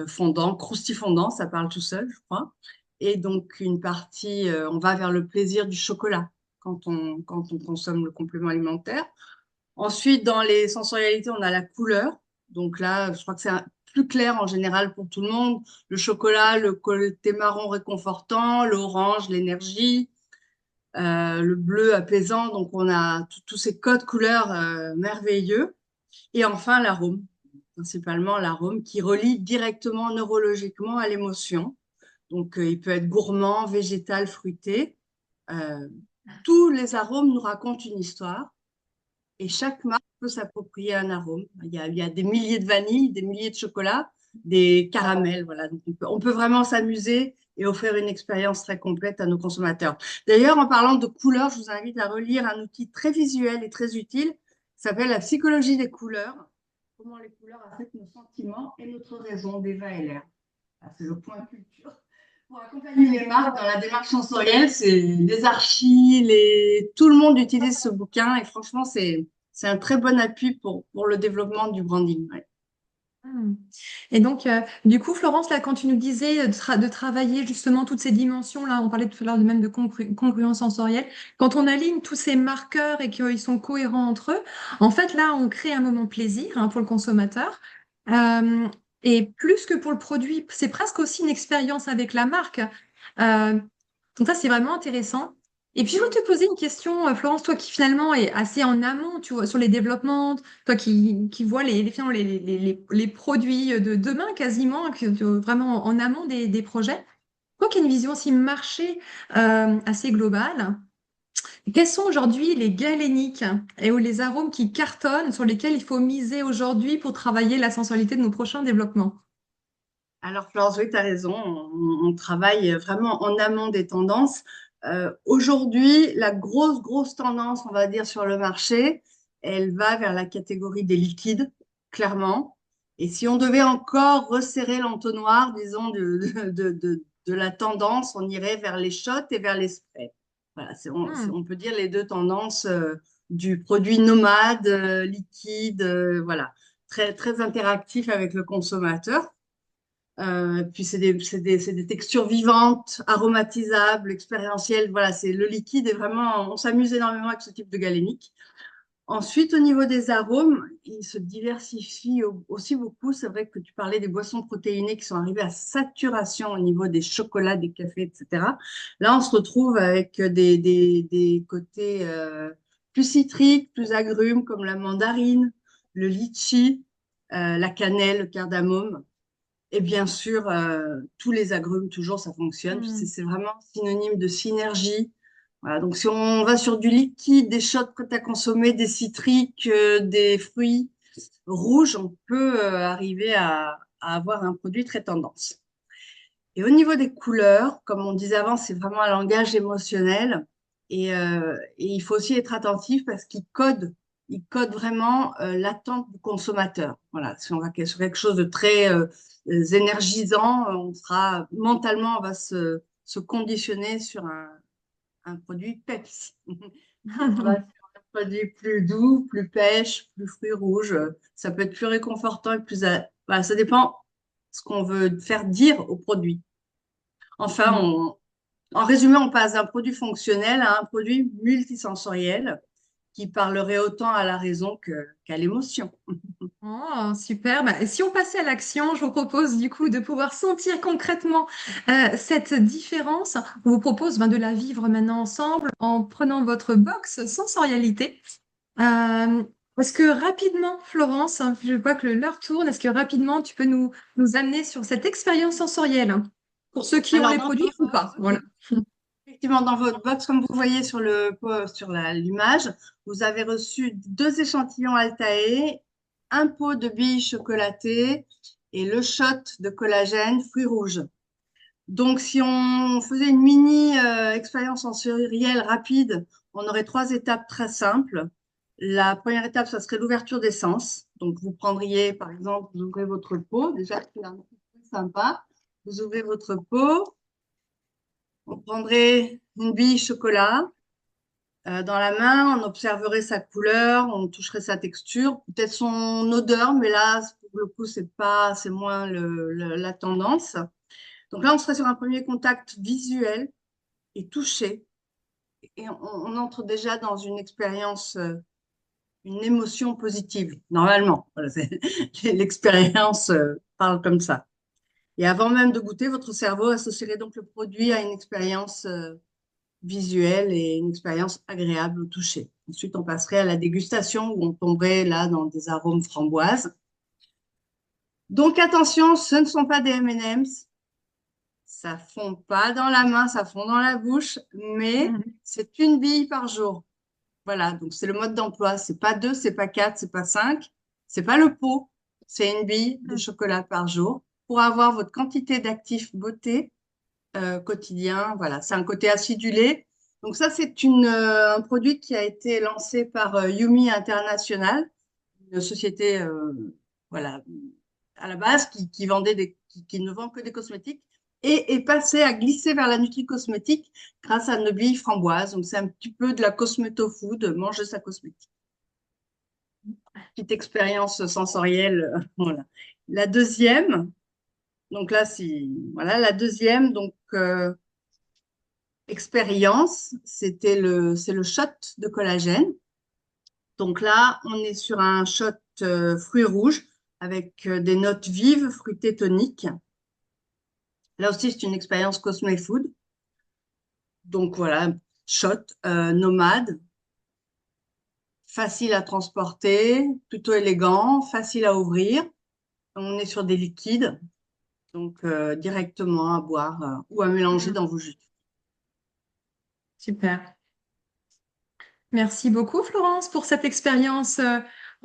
fondant, croustifondant, ça parle tout seul, je crois. Et donc, une partie, on va vers le plaisir du chocolat quand on consomme le complément alimentaire. Ensuite, dans les sensorialités, on a la couleur. Donc là, je crois que plus clair en général pour tout le monde. Le chocolat, le côté marron réconfortant, l'orange, l'énergie, le bleu apaisant. Donc on a tous ces codes couleurs merveilleux. Et enfin, l'arôme, principalement l'arôme qui relie directement neurologiquement à l'émotion. Donc il peut être gourmand, végétal, fruité. Euh, Tous les arômes nous racontent une histoire. Et chaque marque peut s'approprier un arôme. Il y a des milliers de vanilles, des milliers de chocolats, des caramels. Voilà. Donc, on peut vraiment s'amuser et offrir une expérience très complète à nos consommateurs. D'ailleurs, en parlant de couleurs, je vous invite à relire un outil très visuel et très utile qui s'appelle la psychologie des couleurs. Comment les couleurs affectent nos sentiments et notre raison d'Eva Heller. C'est le point culture. Pour accompagner les marques dans la démarche sensorielle, c'est des archis, tout le monde utilise ce bouquin et franchement, c'est un très bon appui pour le développement du branding. Ouais. Hmm. Et donc, du coup, Florence, là, quand tu nous disais de travailler justement toutes ces dimensions, là, on parlait tout à l'heure de même de congruence sensorielle, quand on aligne tous ces marqueurs et qu'ils sont cohérents entre eux, en fait, là, on crée un moment plaisir, hein, pour le consommateur. Euh, et plus que pour le produit, c'est presque aussi une expérience avec la marque. Euh, donc ça, c'est vraiment intéressant. Et puis, je voulais te poser une question, Florence, toi qui finalement est assez en amont, tu vois, sur les développements, toi qui vois finalement, les produits de demain quasiment, vraiment en amont des projets. Toi qui as une vision aussi marché assez globale, quels sont aujourd'hui les galéniques et ou les arômes qui cartonnent sur lesquels il faut miser aujourd'hui pour travailler la sensualité de nos prochains développements? Alors, Florence, oui, tu as raison, on travaille vraiment en amont des tendances. Aujourd'hui, la grosse tendance, on va dire, sur le marché, elle va vers la catégorie des liquides, clairement. Et si on devait encore resserrer l'entonnoir, disons, de la tendance, on irait vers les shots et vers les sprays. Voilà, Hmm. on peut dire les deux tendances du produit nomade, liquide, voilà, très interactif avec le consommateur. Puis c'est des textures vivantes, aromatisables, expérientielles. Voilà, c'est le liquide est vraiment, on s'amuse énormément avec ce type de galénique. Ensuite, au niveau des arômes, ils se diversifient aussi beaucoup. C'est vrai que tu parlais des boissons protéinées qui sont arrivées à saturation au niveau des chocolats, des cafés, etc. Là, on se retrouve avec des côtés plus citriques, plus agrumes, comme la mandarine, le litchi, la cannelle, le cardamome. Et bien sûr, tous les agrumes, toujours, ça fonctionne. Hmm. C'est vraiment synonyme de synergie Voilà, donc si on va sur du liquide, des shots prêts à consommer, des citriques, des fruits rouges, on peut arriver à avoir un produit très tendance. Et au niveau des couleurs, comme on disait avant, c'est vraiment un langage émotionnel. Et il faut aussi être attentif parce il code vraiment l'attente du consommateur. Voilà, si on va sur quelque chose de très énergisant, on sera mentalement, on va se conditionner sur un produit Pepsi. Si on va sur un produit plus doux, plus pêche, plus fruits rouges, ça peut être plus réconfortant et plus. Voilà, ça dépend ce qu'on veut faire dire au produit. Enfin, en résumé, on passe d'un produit fonctionnel à un produit multisensoriel qui parlerait autant à la raison qu'à l'émotion. Oh, super. Bah, si on passait à l'action, je vous propose du coup de pouvoir sentir concrètement cette différence. On vous propose de la vivre maintenant ensemble en prenant votre box sensorialité. Est-ce que rapidement, Florence, je vois que l'heure tourne, est-ce que rapidement tu peux nous amener sur cette expérience sensorielle pour ceux qui ont Alors, les produits ou pas? Voilà. effectivement, dans votre box, comme vous voyez sur l'image, vous avez reçu 2 échantillons Altae, un pot de billes chocolatées et le shot de collagène fruits rouges. Donc, si on faisait une mini expérience sensorielle rapide, on aurait 3 étapes très simples. La première étape, ça serait l'ouverture des sens. Donc, vous prendriez, par exemple, vous ouvrez votre pot. Déjà, c'est un petit peu sympa. Vous ouvrez votre pot. On prendrait une bille chocolat. Dans la main, on observerait sa couleur, on toucherait sa texture, peut-être son odeur, mais là, pour le coup, c'est moins la tendance. Donc là, on serait sur un premier contact visuel et touché. Et on entre déjà dans une expérience, une émotion positive, normalement. Voilà, l'expérience parle comme ça. Et avant même de goûter, votre cerveau associerait donc le produit à une expérience visuelle et une expérience agréable au toucher. Ensuite, on passerait à la dégustation où on tomberait là dans des arômes framboises. Donc attention, ce ne sont pas des M&M's. Ça fond pas dans la main, ça fond dans la bouche, mais Mhm. c'est une bille par jour. Voilà, donc c'est le mode d'emploi. C'est pas 2, c'est pas 4, c'est pas 5, c'est pas le pot. C'est une bille de chocolat par jour pour avoir votre quantité d'actifs beauté quotidien. Voilà, c'est un côté acidulé. Donc ça, c'est un produit qui a été lancé par Yumi International, une société voilà, à la base qui vendait qui ne vend que des cosmétiques et est passé à glisser vers la nutri-cosmétique grâce à nos billes framboises. Donc c'est un petit peu de la cosméto-food, manger sa cosmétique. Petite expérience sensorielle. Voilà. La deuxième, donc là, voilà, la deuxième, donc expérience, c'est le shot de collagène. Donc là, on est sur un shot fruits rouges avec des notes vives, fruitées, toniques. Là aussi, c'est une expérience Cosme Food. Donc voilà, shot nomade, facile à transporter, plutôt élégant, facile à ouvrir. On est sur des liquides, donc directement à boire ou à mélanger Mhm. dans vos jus. Super. Merci beaucoup, Florence, pour cette expérience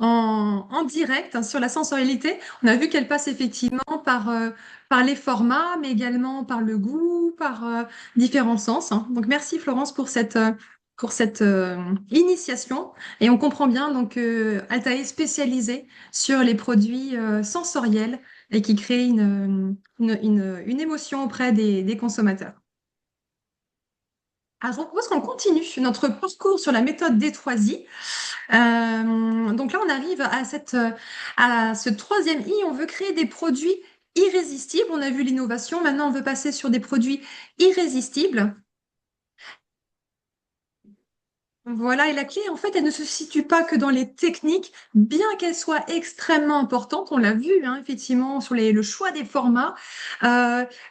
en direct sur la sensorialité. On a vu qu'elle passe effectivement par les formats, mais également par le goût, par différents sens, hein. Donc, merci, Florence, pour cette initiation. Et on comprend bien donc Altaï est spécialisée sur les produits sensoriels et qui créent une émotion auprès des consommateurs. Alors, je propose qu'on continue notre parcours sur la méthode d'Étroisie. Donc là, on arrive à ce troisième I. On veut créer des produits irrésistibles. On a vu l'innovation. Maintenant, on veut passer sur des produits irrésistibles. Voilà, et la clé, en fait, elle ne se situe pas que dans les techniques, bien qu'elle soit extrêmement importante. On l'a vu, hein, effectivement, sur le choix des formats.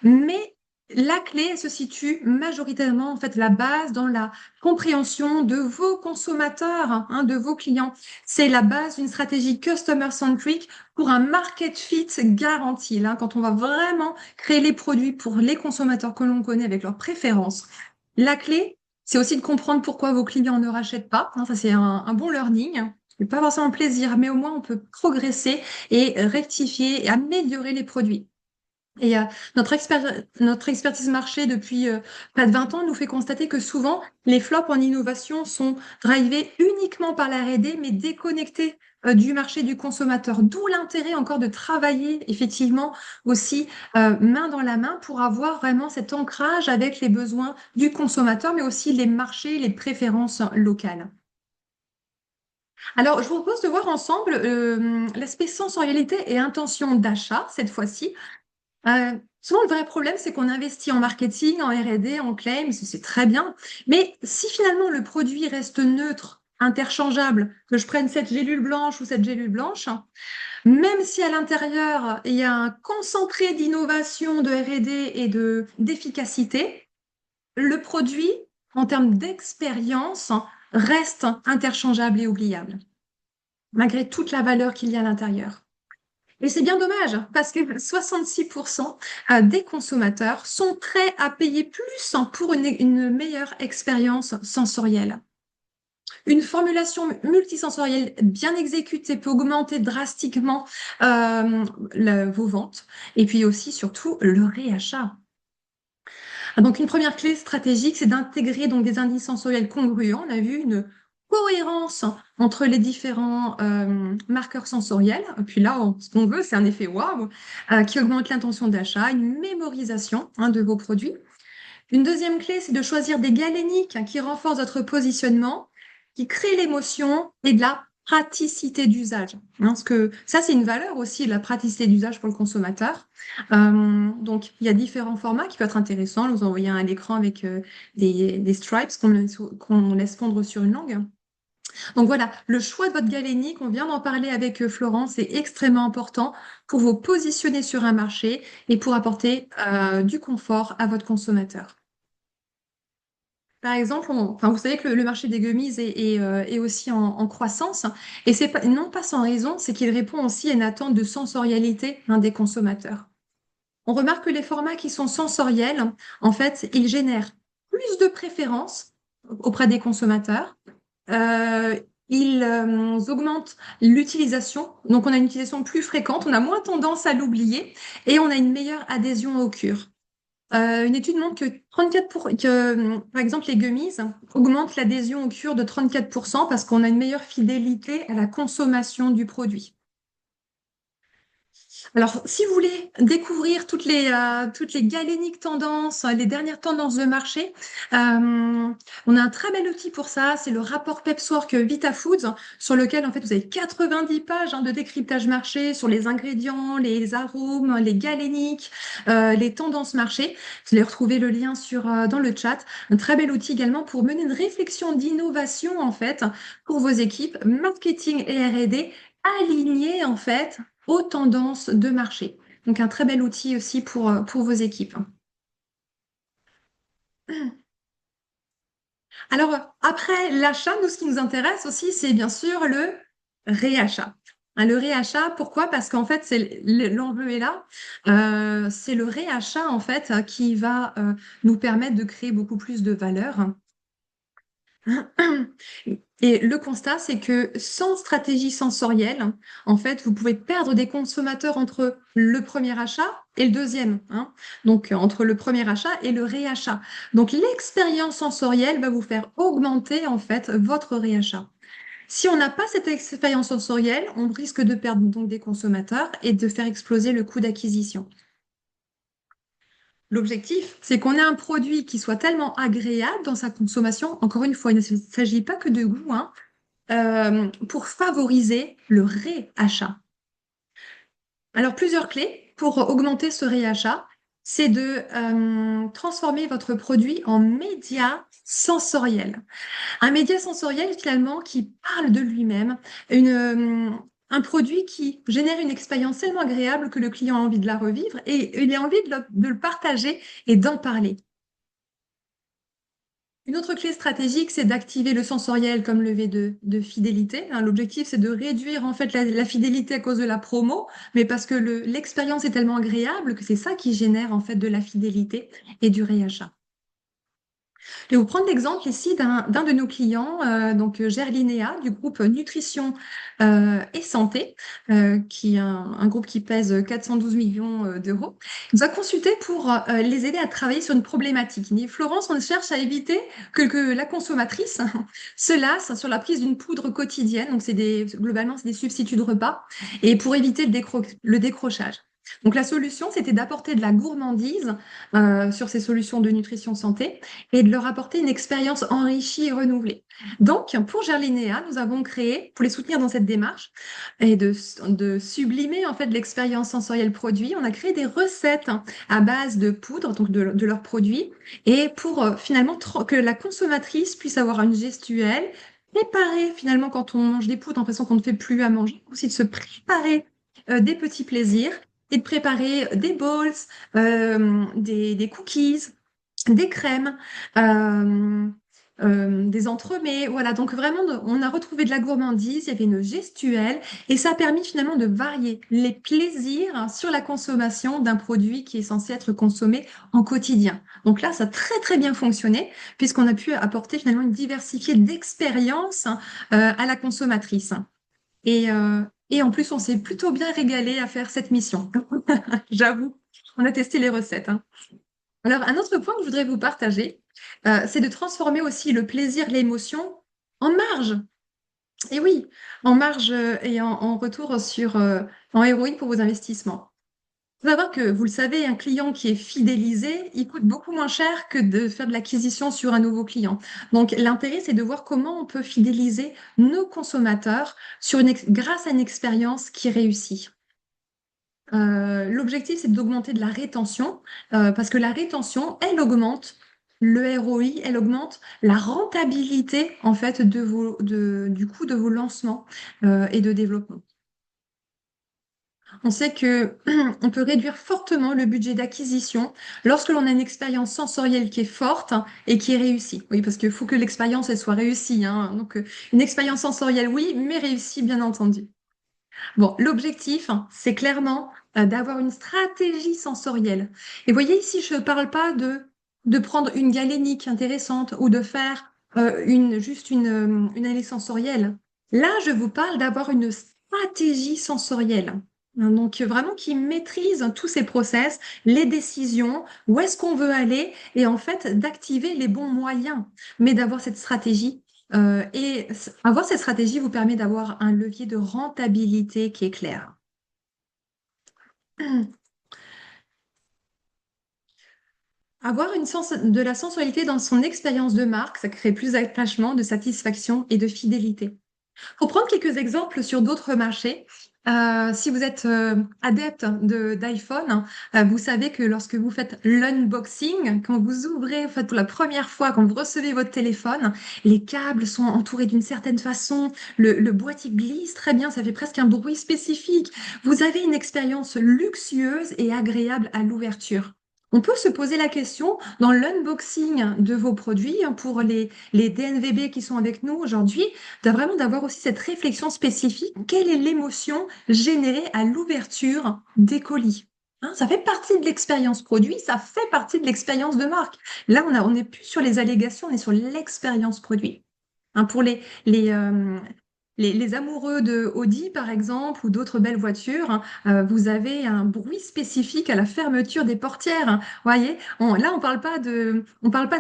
Mais la clé, elle se situe majoritairement, en fait, la base dans la compréhension de vos consommateurs, hein, de vos clients. C'est la base d'une stratégie customer-centric pour un market fit garanti, là, quand on va vraiment créer les produits pour les consommateurs que l'on connaît avec leurs préférences. La clé, C'est aussi de comprendre pourquoi vos clients ne rachètent pas. Hein, ça, c'est un bon learning. C'est pas forcément plaisir, mais au moins on peut progresser et rectifier et améliorer les produits. Et notre expertise marché depuis près de 20 ans nous fait constater que souvent, les flops en innovation sont drivés uniquement par la R&D, mais déconnectés du marché du consommateur. D'où l'intérêt encore de travailler effectivement aussi main dans la main pour avoir vraiment cet ancrage avec les besoins du consommateur, mais aussi les marchés, les préférences locales. Alors, je vous propose de voir ensemble l'aspect sensorialité et intention d'achat cette fois-ci. Souvent, le vrai problème, c'est qu'on investit en marketing, en R&D, en claims, c'est très bien. Mais si finalement le produit reste neutre, interchangeable, que je prenne cette gélule blanche ou cette gélule blanche, même si à l'intérieur, il y a un concentré d'innovation, de R&D et d'efficacité, le produit, en termes d'expérience, reste interchangeable et oubliable, malgré toute la valeur qu'il y a à l'intérieur. Et c'est bien dommage, parce que 66% des consommateurs sont prêts à payer plus pour une meilleure expérience sensorielle. Une formulation multisensorielle bien exécutée peut augmenter drastiquement vos ventes et puis aussi, surtout, le réachat. Donc, une première clé stratégique, c'est d'intégrer donc des indices sensoriels congruents. On a vu une cohérence entre les différents marqueurs sensoriels. Puis là, ce qu'on veut, c'est un effet waouh qui augmente l'intention d'achat, une mémorisation de vos produits. Une deuxième clé, c'est de choisir des galéniques qui renforcent votre positionnement, qui créent l'émotion et de la praticité d'usage. Parce que ça, c'est une valeur aussi, la praticité d'usage pour le consommateur. Donc, il y a différents formats qui peuvent être intéressants. Vous envoyez à l'écran avec des stripes qu'on laisse fondre sur une langue. Donc voilà, le choix de votre galénique, on vient d'en parler avec Florence, c'est extrêmement important pour vous positionner sur un marché et pour apporter du confort à votre consommateur. Par exemple, enfin, vous savez que le marché des gummies est aussi en croissance, et c'est non pas sans raison, c'est qu'il répond aussi à une attente de sensorialité des consommateurs. On remarque que les formats qui sont sensoriels, en fait, ils génèrent plus de préférences auprès des consommateurs. Euh, ils augmentent l'utilisation, donc on a une utilisation plus fréquente, on a moins tendance à l'oublier et on a une meilleure adhésion au cure. Une étude montre que 34 par exemple, les gummies augmentent l'adhésion au cure de 34% parce qu'on a une meilleure fidélité à la consommation du produit. Alors, si vous voulez découvrir toutes les galéniques tendances, les dernières tendances de marché, on a un très bel outil pour ça, c'est le rapport Pepswork VitaFoods, sur lequel en fait vous avez 90 pages de décryptage marché sur les ingrédients, les arômes, les galéniques, les tendances marché. Vous allez retrouver le lien dans le chat. Un très bel outil également pour mener une réflexion d'innovation en fait pour vos équipes marketing et R&D alignées en fait aux tendances de marché. Donc un très bel outil aussi pour vos équipes. Alors après l'achat, nous ce qui nous intéresse aussi, c'est bien sûr le réachat. Le réachat, pourquoi? Parce qu'en fait, l'enjeu est là. C'est le réachat en fait qui va nous permettre de créer beaucoup plus de valeur. Et le constat, c'est que sans stratégie sensorielle, en fait, vous pouvez perdre des consommateurs entre le premier achat et le deuxième, hein. Donc, entre le premier achat et le réachat. Donc, l'expérience sensorielle va vous faire augmenter, en fait, votre réachat. Si on n'a pas cette expérience sensorielle, on risque de perdre donc des consommateurs et de faire exploser le coût d'acquisition. L'objectif, c'est qu'on ait un produit qui soit tellement agréable dans sa consommation. Encore une fois, il ne s'agit pas que de goût, hein, pour favoriser le réachat. Alors, plusieurs clés pour augmenter ce réachat, c'est de transformer votre produit en média sensoriel. Un média sensoriel, finalement, qui parle de lui-même, un produit qui génère une expérience tellement agréable que le client a envie de la revivre et il a envie de le partager et d'en parler. Une autre clé stratégique, c'est d'activer le sensoriel comme levier de fidélité. Hein, l'objectif, c'est de réduire en fait la fidélité à cause de la promo, mais parce que l'expérience est tellement agréable que c'est ça qui génère en fait de la fidélité et du réachat. Je vais vous prendre l'exemple ici d'un de nos clients, donc Gerlinéa, du groupe Nutrition et Santé, qui est un groupe qui pèse 412 millions d'euros. Il nous a consulté pour les aider à travailler sur une problématique. Il dit, Florence, on cherche à éviter que la consommatrice se lasse sur la prise d'une poudre quotidienne. Donc, globalement, c'est des substituts de repas, et pour éviter le décrochage. Donc, la solution, c'était d'apporter de la gourmandise sur ces solutions de nutrition santé et de leur apporter une expérience enrichie et renouvelée. Donc, pour Gerlinéa, nous avons créé, pour les soutenir dans cette démarche et de sublimer en fait l'expérience sensorielle produit, on a créé des recettes à base de poudre, donc de leurs produits, et pour finalement que la consommatrice puisse avoir une gestuelle, préparer finalement quand on mange des poudres, en l'impression qu'on ne fait plus à manger, aussi de se préparer des petits plaisirs et de préparer des bowls, des cookies, des crèmes, euh, des entremets. Voilà, donc vraiment, on a retrouvé de la gourmandise, il y avait une gestuelle, et ça a permis finalement de varier les plaisirs sur la consommation d'un produit qui est censé être consommé en quotidien. Donc là, ça a très très bien fonctionné, puisqu'on a pu apporter finalement une diversité d'expériences à la consommatrice. Et en plus, on s'est plutôt bien régalé à faire cette mission. J'avoue, on a testé les recettes, hein. Alors, un autre point que je voudrais vous partager, c'est de transformer aussi le plaisir, l'émotion en marge. Et oui, en marge et en retour en ROI pour vos investissements. Il faut savoir que, vous le savez, un client qui est fidélisé, il coûte beaucoup moins cher que de faire de l'acquisition sur un nouveau client. Donc, l'intérêt, c'est de voir comment on peut fidéliser nos consommateurs grâce à une expérience qui réussit. L'objectif, c'est d'augmenter de la rétention, parce que la rétention, elle augmente le ROI, elle augmente la rentabilité en fait du coût de vos lancements et de développement. On sait que on peut réduire fortement le budget d'acquisition lorsque l'on a une expérience sensorielle qui est forte et qui est réussie. Oui, parce qu'il faut que l'expérience elle soit réussie, hein. Donc une expérience sensorielle, oui, mais réussie, bien entendu. Bon, l'objectif, hein, c'est clairement d'avoir une stratégie sensorielle. Et voyez ici, je ne parle pas de prendre une galénique intéressante ou de faire juste une allée sensorielle. Là, je vous parle d'avoir une stratégie sensorielle. Hein, donc, vraiment qui maîtrise tous ces process, les décisions, où est-ce qu'on veut aller, et en fait, d'activer les bons moyens, mais d'avoir cette stratégie avoir cette stratégie vous permet d'avoir un levier de rentabilité qui est clair. Avoir de la sensualité dans son expérience de marque, ça crée plus d'attachement, de satisfaction et de fidélité. Pour prendre quelques exemples sur d'autres marchés, si vous êtes adepte d'iPhone, vous savez que lorsque vous faites l'unboxing, quand vous ouvrez en fait, pour la première fois, quand vous recevez votre téléphone, les câbles sont entourés d'une certaine façon, le boîtier glisse très bien, ça fait presque un bruit spécifique. Vous avez une expérience luxueuse et agréable à l'ouverture. On peut se poser la question dans l'unboxing de vos produits pour les DNVB qui sont avec nous aujourd'hui, vraiment d'avoir aussi cette réflexion spécifique. Quelle est l'émotion générée à l'ouverture des colis? Hein, ça fait partie de l'expérience produit, ça fait partie de l'expérience de marque. Là, on n'est plus sur les allégations, on est sur l'expérience produit. Hein, pour les amoureux de Audi, par exemple, ou d'autres belles voitures, hein, vous avez un bruit spécifique à la fermeture des portières. Hein. Voyez, là, on parle pas de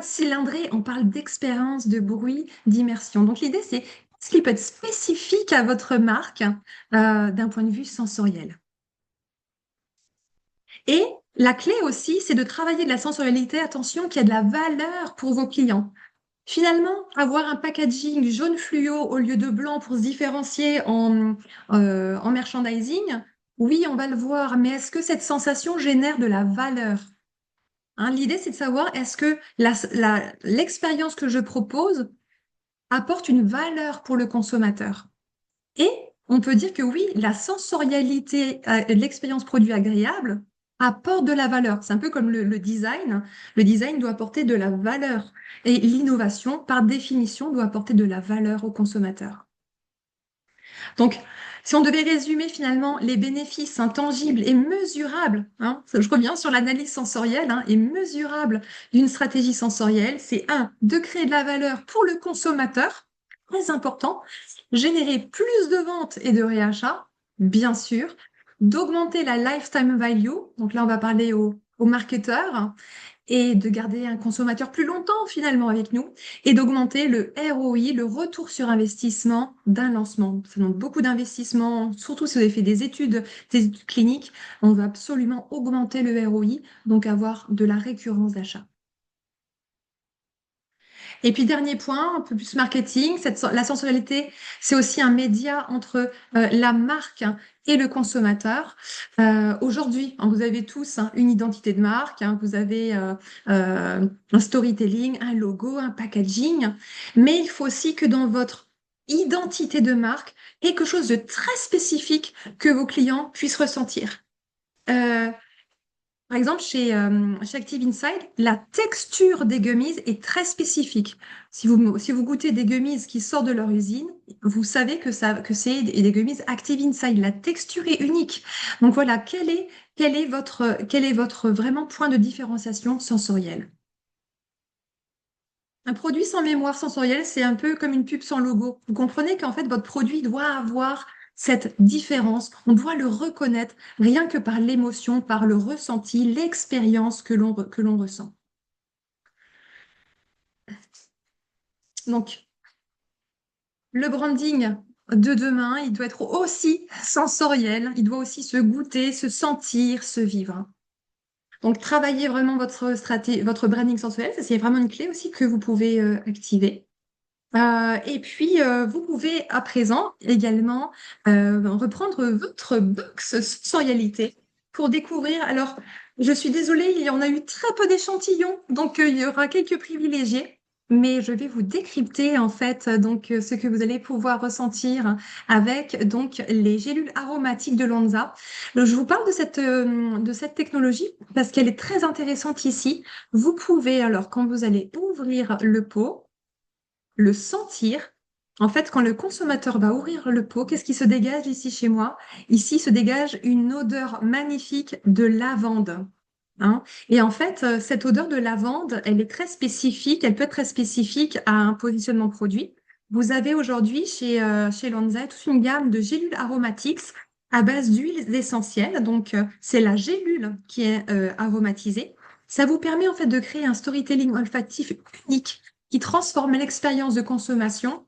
cylindrée, on parle d'expérience, de bruit, d'immersion. Donc, l'idée, c'est ce qui peut être spécifique à votre marque d'un point de vue sensoriel. Et la clé aussi, c'est de travailler de la sensorialité, attention, qui a de la valeur pour vos clients. Finalement, avoir un packaging jaune fluo au lieu de blanc pour se différencier en merchandising, oui, on va le voir, mais est-ce que cette sensation génère de la valeur? Hein, l'idée, c'est de savoir est-ce que l'expérience que je propose apporte une valeur pour le consommateur? Et on peut dire que oui, la sensorialité, l'expérience produit agréable apporte de la valeur. C'est un peu comme le design. Le design doit apporter de la valeur. Et l'innovation, par définition, doit apporter de la valeur au consommateur. Donc, Si on devait résumer finalement les bénéfices tangibles et mesurables, je reviens sur l'analyse sensorielle, et mesurable d'une stratégie sensorielle, c'est un, de créer de la valeur pour le consommateur, très important, générer plus de ventes et de réachats, bien sûr, d'augmenter la lifetime value, donc là on va parler aux marketeurs, et de garder un consommateur plus longtemps finalement avec nous et d'augmenter le ROI, le retour sur investissement d'un lancement. Ça demande beaucoup d'investissement, surtout si vous avez fait des études cliniques. On veut absolument augmenter le ROI, donc avoir de la récurrence d'achat. Et puis dernier point, un peu plus marketing, la sensorialité, c'est aussi un média entre la marque et le consommateur. Aujourd'hui, vous avez tous une identité de marque, vous avez un storytelling, un logo, un packaging, mais il faut aussi que dans votre identité de marque, quelque chose de très spécifique que vos clients puissent ressentir. Euh, Par exemple, chez Active Inside, la texture des gummies est très spécifique. Si vous goûtez des gummies qui sortent de leur usine, vous savez que c'est des gummies Active Inside. La texture est unique. Donc voilà, quel est votre vraiment point de différenciation sensorielle? Un produit sans mémoire sensorielle, c'est un peu comme une pub sans logo. Vous comprenez qu'en fait, votre produit doit avoir cette différence. On doit le reconnaître rien que par l'émotion, par le ressenti, l'expérience que l'on ressent. Donc, le branding de demain, il doit être aussi sensoriel. Il doit aussi se goûter, se sentir, se vivre. Donc, travaillez vraiment votre branding sensoriel. Ça, c'est vraiment une clé aussi que vous pouvez activer. Et puis, vous pouvez à présent également reprendre votre box sensorialité pour découvrir. Alors, je suis désolée, il y en a eu très peu d'échantillons, donc il y aura quelques privilégiés, mais je vais vous décrypter en fait donc ce que vous allez pouvoir ressentir avec donc les gélules aromatiques de Lonza. Je vous parle de cette technologie parce qu'elle est très intéressante ici. Vous pouvez alors quand vous allez ouvrir le pot le sentir. En fait, quand le consommateur va ouvrir le pot, qu'est-ce qui se dégage ici chez moi? Ici se dégage une odeur magnifique de lavande. Et en fait, cette odeur de lavande, elle est très spécifique, elle peut être très spécifique à un positionnement produit. Vous avez aujourd'hui chez Lonza toute une gamme de gélules aromatiques à base d'huiles essentielles. Donc, c'est la gélule qui est aromatisée. Ça vous permet en fait de créer un storytelling olfactif unique qui transforme l'expérience de consommation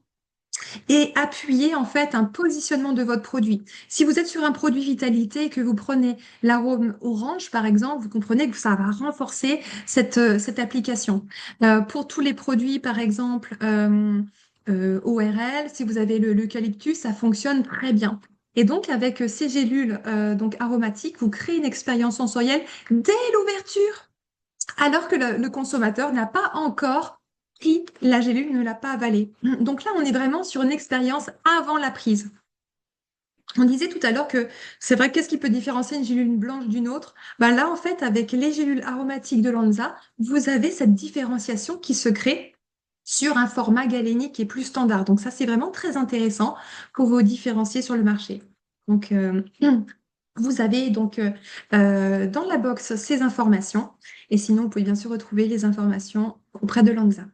et appuyer en fait un positionnement de votre produit. Si vous êtes sur un produit vitalité et que vous prenez l'arôme orange, par exemple, vous comprenez que ça va renforcer cette application. Pour tous les produits, par exemple, ORL, si vous avez l'eucalyptus, ça fonctionne très bien. Et donc, avec ces gélules donc aromatiques, vous créez une expérience sensorielle dès l'ouverture alors que le consommateur n'a pas encore pris la gélule, ne l'a pas avalée. Donc là, on est vraiment sur une expérience avant la prise. On disait tout à l'heure que c'est vrai, qu'est-ce qui peut différencier une gélule blanche d'une autre? Là, en fait, avec les gélules aromatiques de Lonza, vous avez cette différenciation qui se crée sur un format galénique qui est plus standard. Donc ça, c'est vraiment très intéressant pour vous différencier sur le marché. Donc, vous avez donc dans la box ces informations et sinon, vous pouvez bien sûr retrouver les informations auprès de Lanza.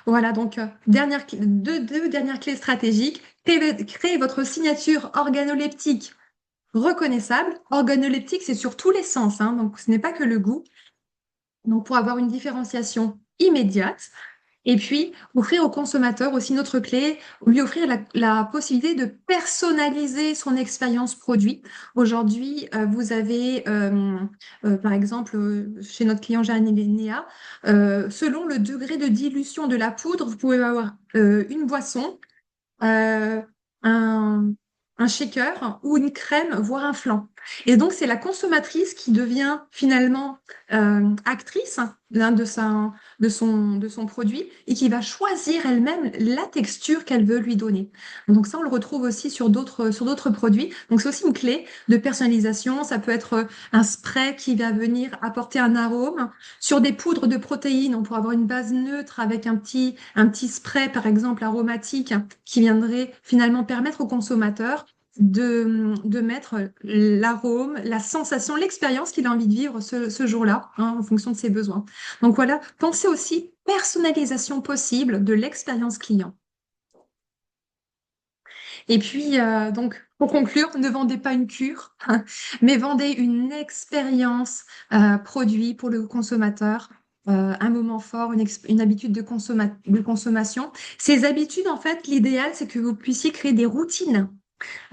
Voilà, donc deux dernières clés stratégiques. Créez votre signature organoleptique reconnaissable. Organoleptique, c'est sur tous les sens, donc ce n'est pas que le goût. Donc pour avoir une différenciation immédiate. Et puis, offrir au consommateur aussi notre clé, lui offrir la possibilité de personnaliser son expérience produit. Aujourd'hui, vous avez, par exemple, chez notre client Janéa, selon le degré de dilution de la poudre, vous pouvez avoir une boisson, euh, un, un shaker ou une crème, voire un flan. Et donc, c'est la consommatrice qui devient finalement actrice de son produit et qui va choisir elle-même la texture qu'elle veut lui donner. Donc ça, on le retrouve aussi sur d'autres produits. Donc c'est aussi une clé de personnalisation. Ça peut être un spray qui va venir apporter un arôme. Sur des poudres de protéines, on pourrait avoir une base neutre avec un petit spray, par exemple, aromatique, qui viendrait finalement permettre au consommateur de mettre l'arôme, la sensation, l'expérience qu'il a envie de vivre ce jour-là, hein, en fonction de ses besoins. Donc voilà, pensez aussi personnalisation possible de l'expérience client. Et puis, donc, pour conclure, ne vendez pas une cure, mais vendez une expérience produit pour le consommateur, un moment fort, une habitude de consommation. Ces habitudes, en fait, l'idéal, c'est que vous puissiez créer des routines.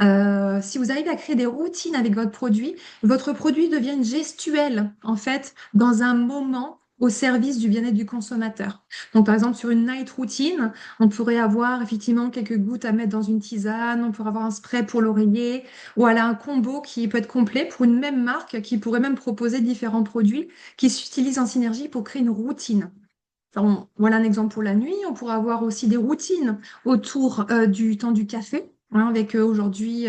Si vous arrivez à créer des routines avec votre produit devient une gestuelle, en fait, dans un moment au service du bien-être du consommateur. Donc, par exemple, sur une night routine, on pourrait avoir effectivement quelques gouttes à mettre dans une tisane, on pourrait avoir un spray pour l'oreiller, ou alors un combo qui peut être complet pour une même marque qui pourrait même proposer différents produits qui s'utilisent en synergie pour créer une routine. Voilà un exemple pour la nuit. On pourra avoir aussi des routines autour du temps du café, hein, avec aujourd'hui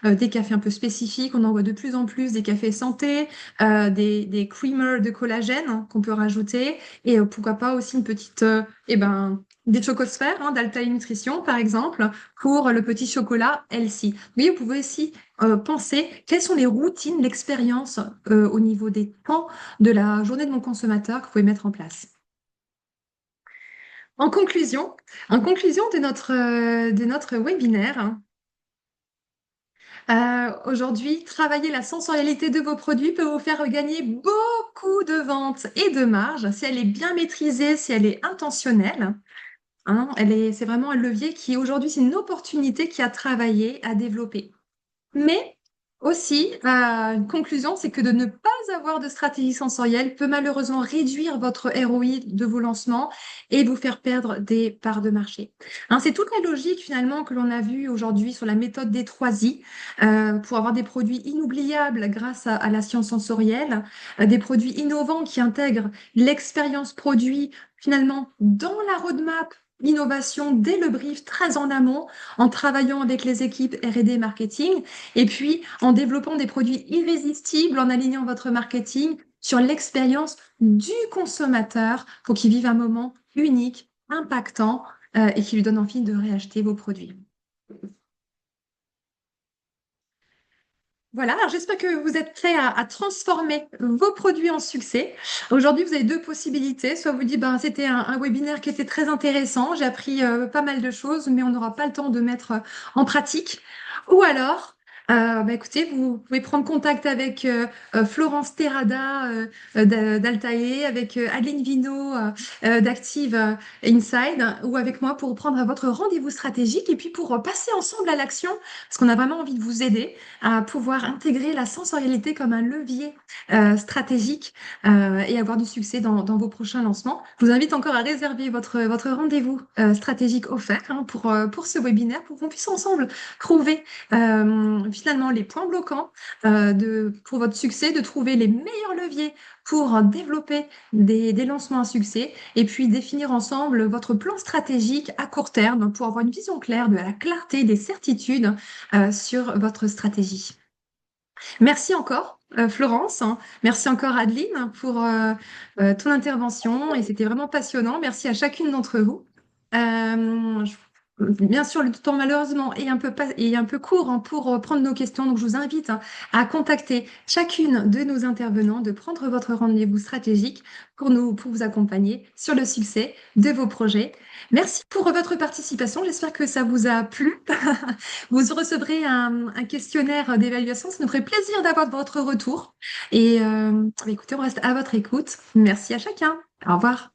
des cafés un peu spécifiques. On en voit de plus en plus des cafés santé, des creamers de collagène, hein, qu'on peut rajouter. Et pourquoi pas aussi une petite, des chocosphères, hein, d'Altaï Nutrition, par exemple, pour le petit chocolat healthy. Oui, vous pouvez aussi penser quelles sont les routines, l'expérience au niveau des temps de la journée de mon consommateur que vous pouvez mettre en place. En conclusion, de notre webinaire, aujourd'hui, travailler la sensorialité de vos produits peut vous faire gagner beaucoup de ventes et de marge si elle est bien maîtrisée, si elle est intentionnelle. Hein, c'est vraiment un levier qui aujourd'hui, c'est une opportunité qui a travaillé, à développer. Mais aussi, une conclusion, c'est que de ne pas avoir de stratégie sensorielle peut malheureusement réduire votre ROI de vos lancements et vous faire perdre des parts de marché. Hein, c'est toute la logique finalement que l'on a vue aujourd'hui sur la méthode des 3 I pour avoir des produits inoubliables grâce à la science sensorielle, des produits innovants qui intègrent l'expérience produit finalement dans la roadmap. L'innovation dès le brief, très en amont, en travaillant avec les équipes R&D marketing, et puis en développant des produits irrésistibles, en alignant votre marketing sur l'expérience du consommateur pour qu'il vive un moment unique, impactant et qui lui donne envie de réacheter vos produits. Voilà, alors j'espère que vous êtes prêts à transformer vos produits en succès. Aujourd'hui, vous avez 2 possibilités. Soit vous dites, ben, c'était un webinaire qui était très intéressant, j'ai appris pas mal de choses, mais on n'aura pas le temps de mettre en pratique. Ou alors, écoutez, vous pouvez prendre contact avec Florence Terrada d'Altae, avec Adeline Vino d'Active Inside, ou avec moi pour prendre votre rendez-vous stratégique et puis pour passer ensemble à l'action, parce qu'on a vraiment envie de vous aider à pouvoir intégrer la sensorialité comme un levier stratégique et avoir du succès dans vos prochains lancements. Je vous invite encore à réserver votre rendez-vous stratégique offert, hein, pour ce webinaire, pour qu'on puisse ensemble trouver finalement les points bloquants pour votre succès, de trouver les meilleurs leviers pour développer des lancements à succès et puis définir ensemble votre plan stratégique à court terme pour avoir une vision claire de la clarté, des certitudes sur votre stratégie. Merci encore, Florence. Merci encore, Adeline, pour ton intervention. Et c'était vraiment passionnant. Merci à chacune d'entre vous. Bien sûr, le temps malheureusement est un peu court, hein, pour prendre nos questions. Donc, je vous invite, hein, à contacter chacune de nos intervenants, de prendre votre rendez-vous stratégique pour vous accompagner sur le succès de vos projets. Merci pour votre participation. J'espère que ça vous a plu. Vous recevrez un questionnaire d'évaluation. Ça nous ferait plaisir d'avoir votre retour. Et écoutez, on reste à votre écoute. Merci à chacun. Au revoir.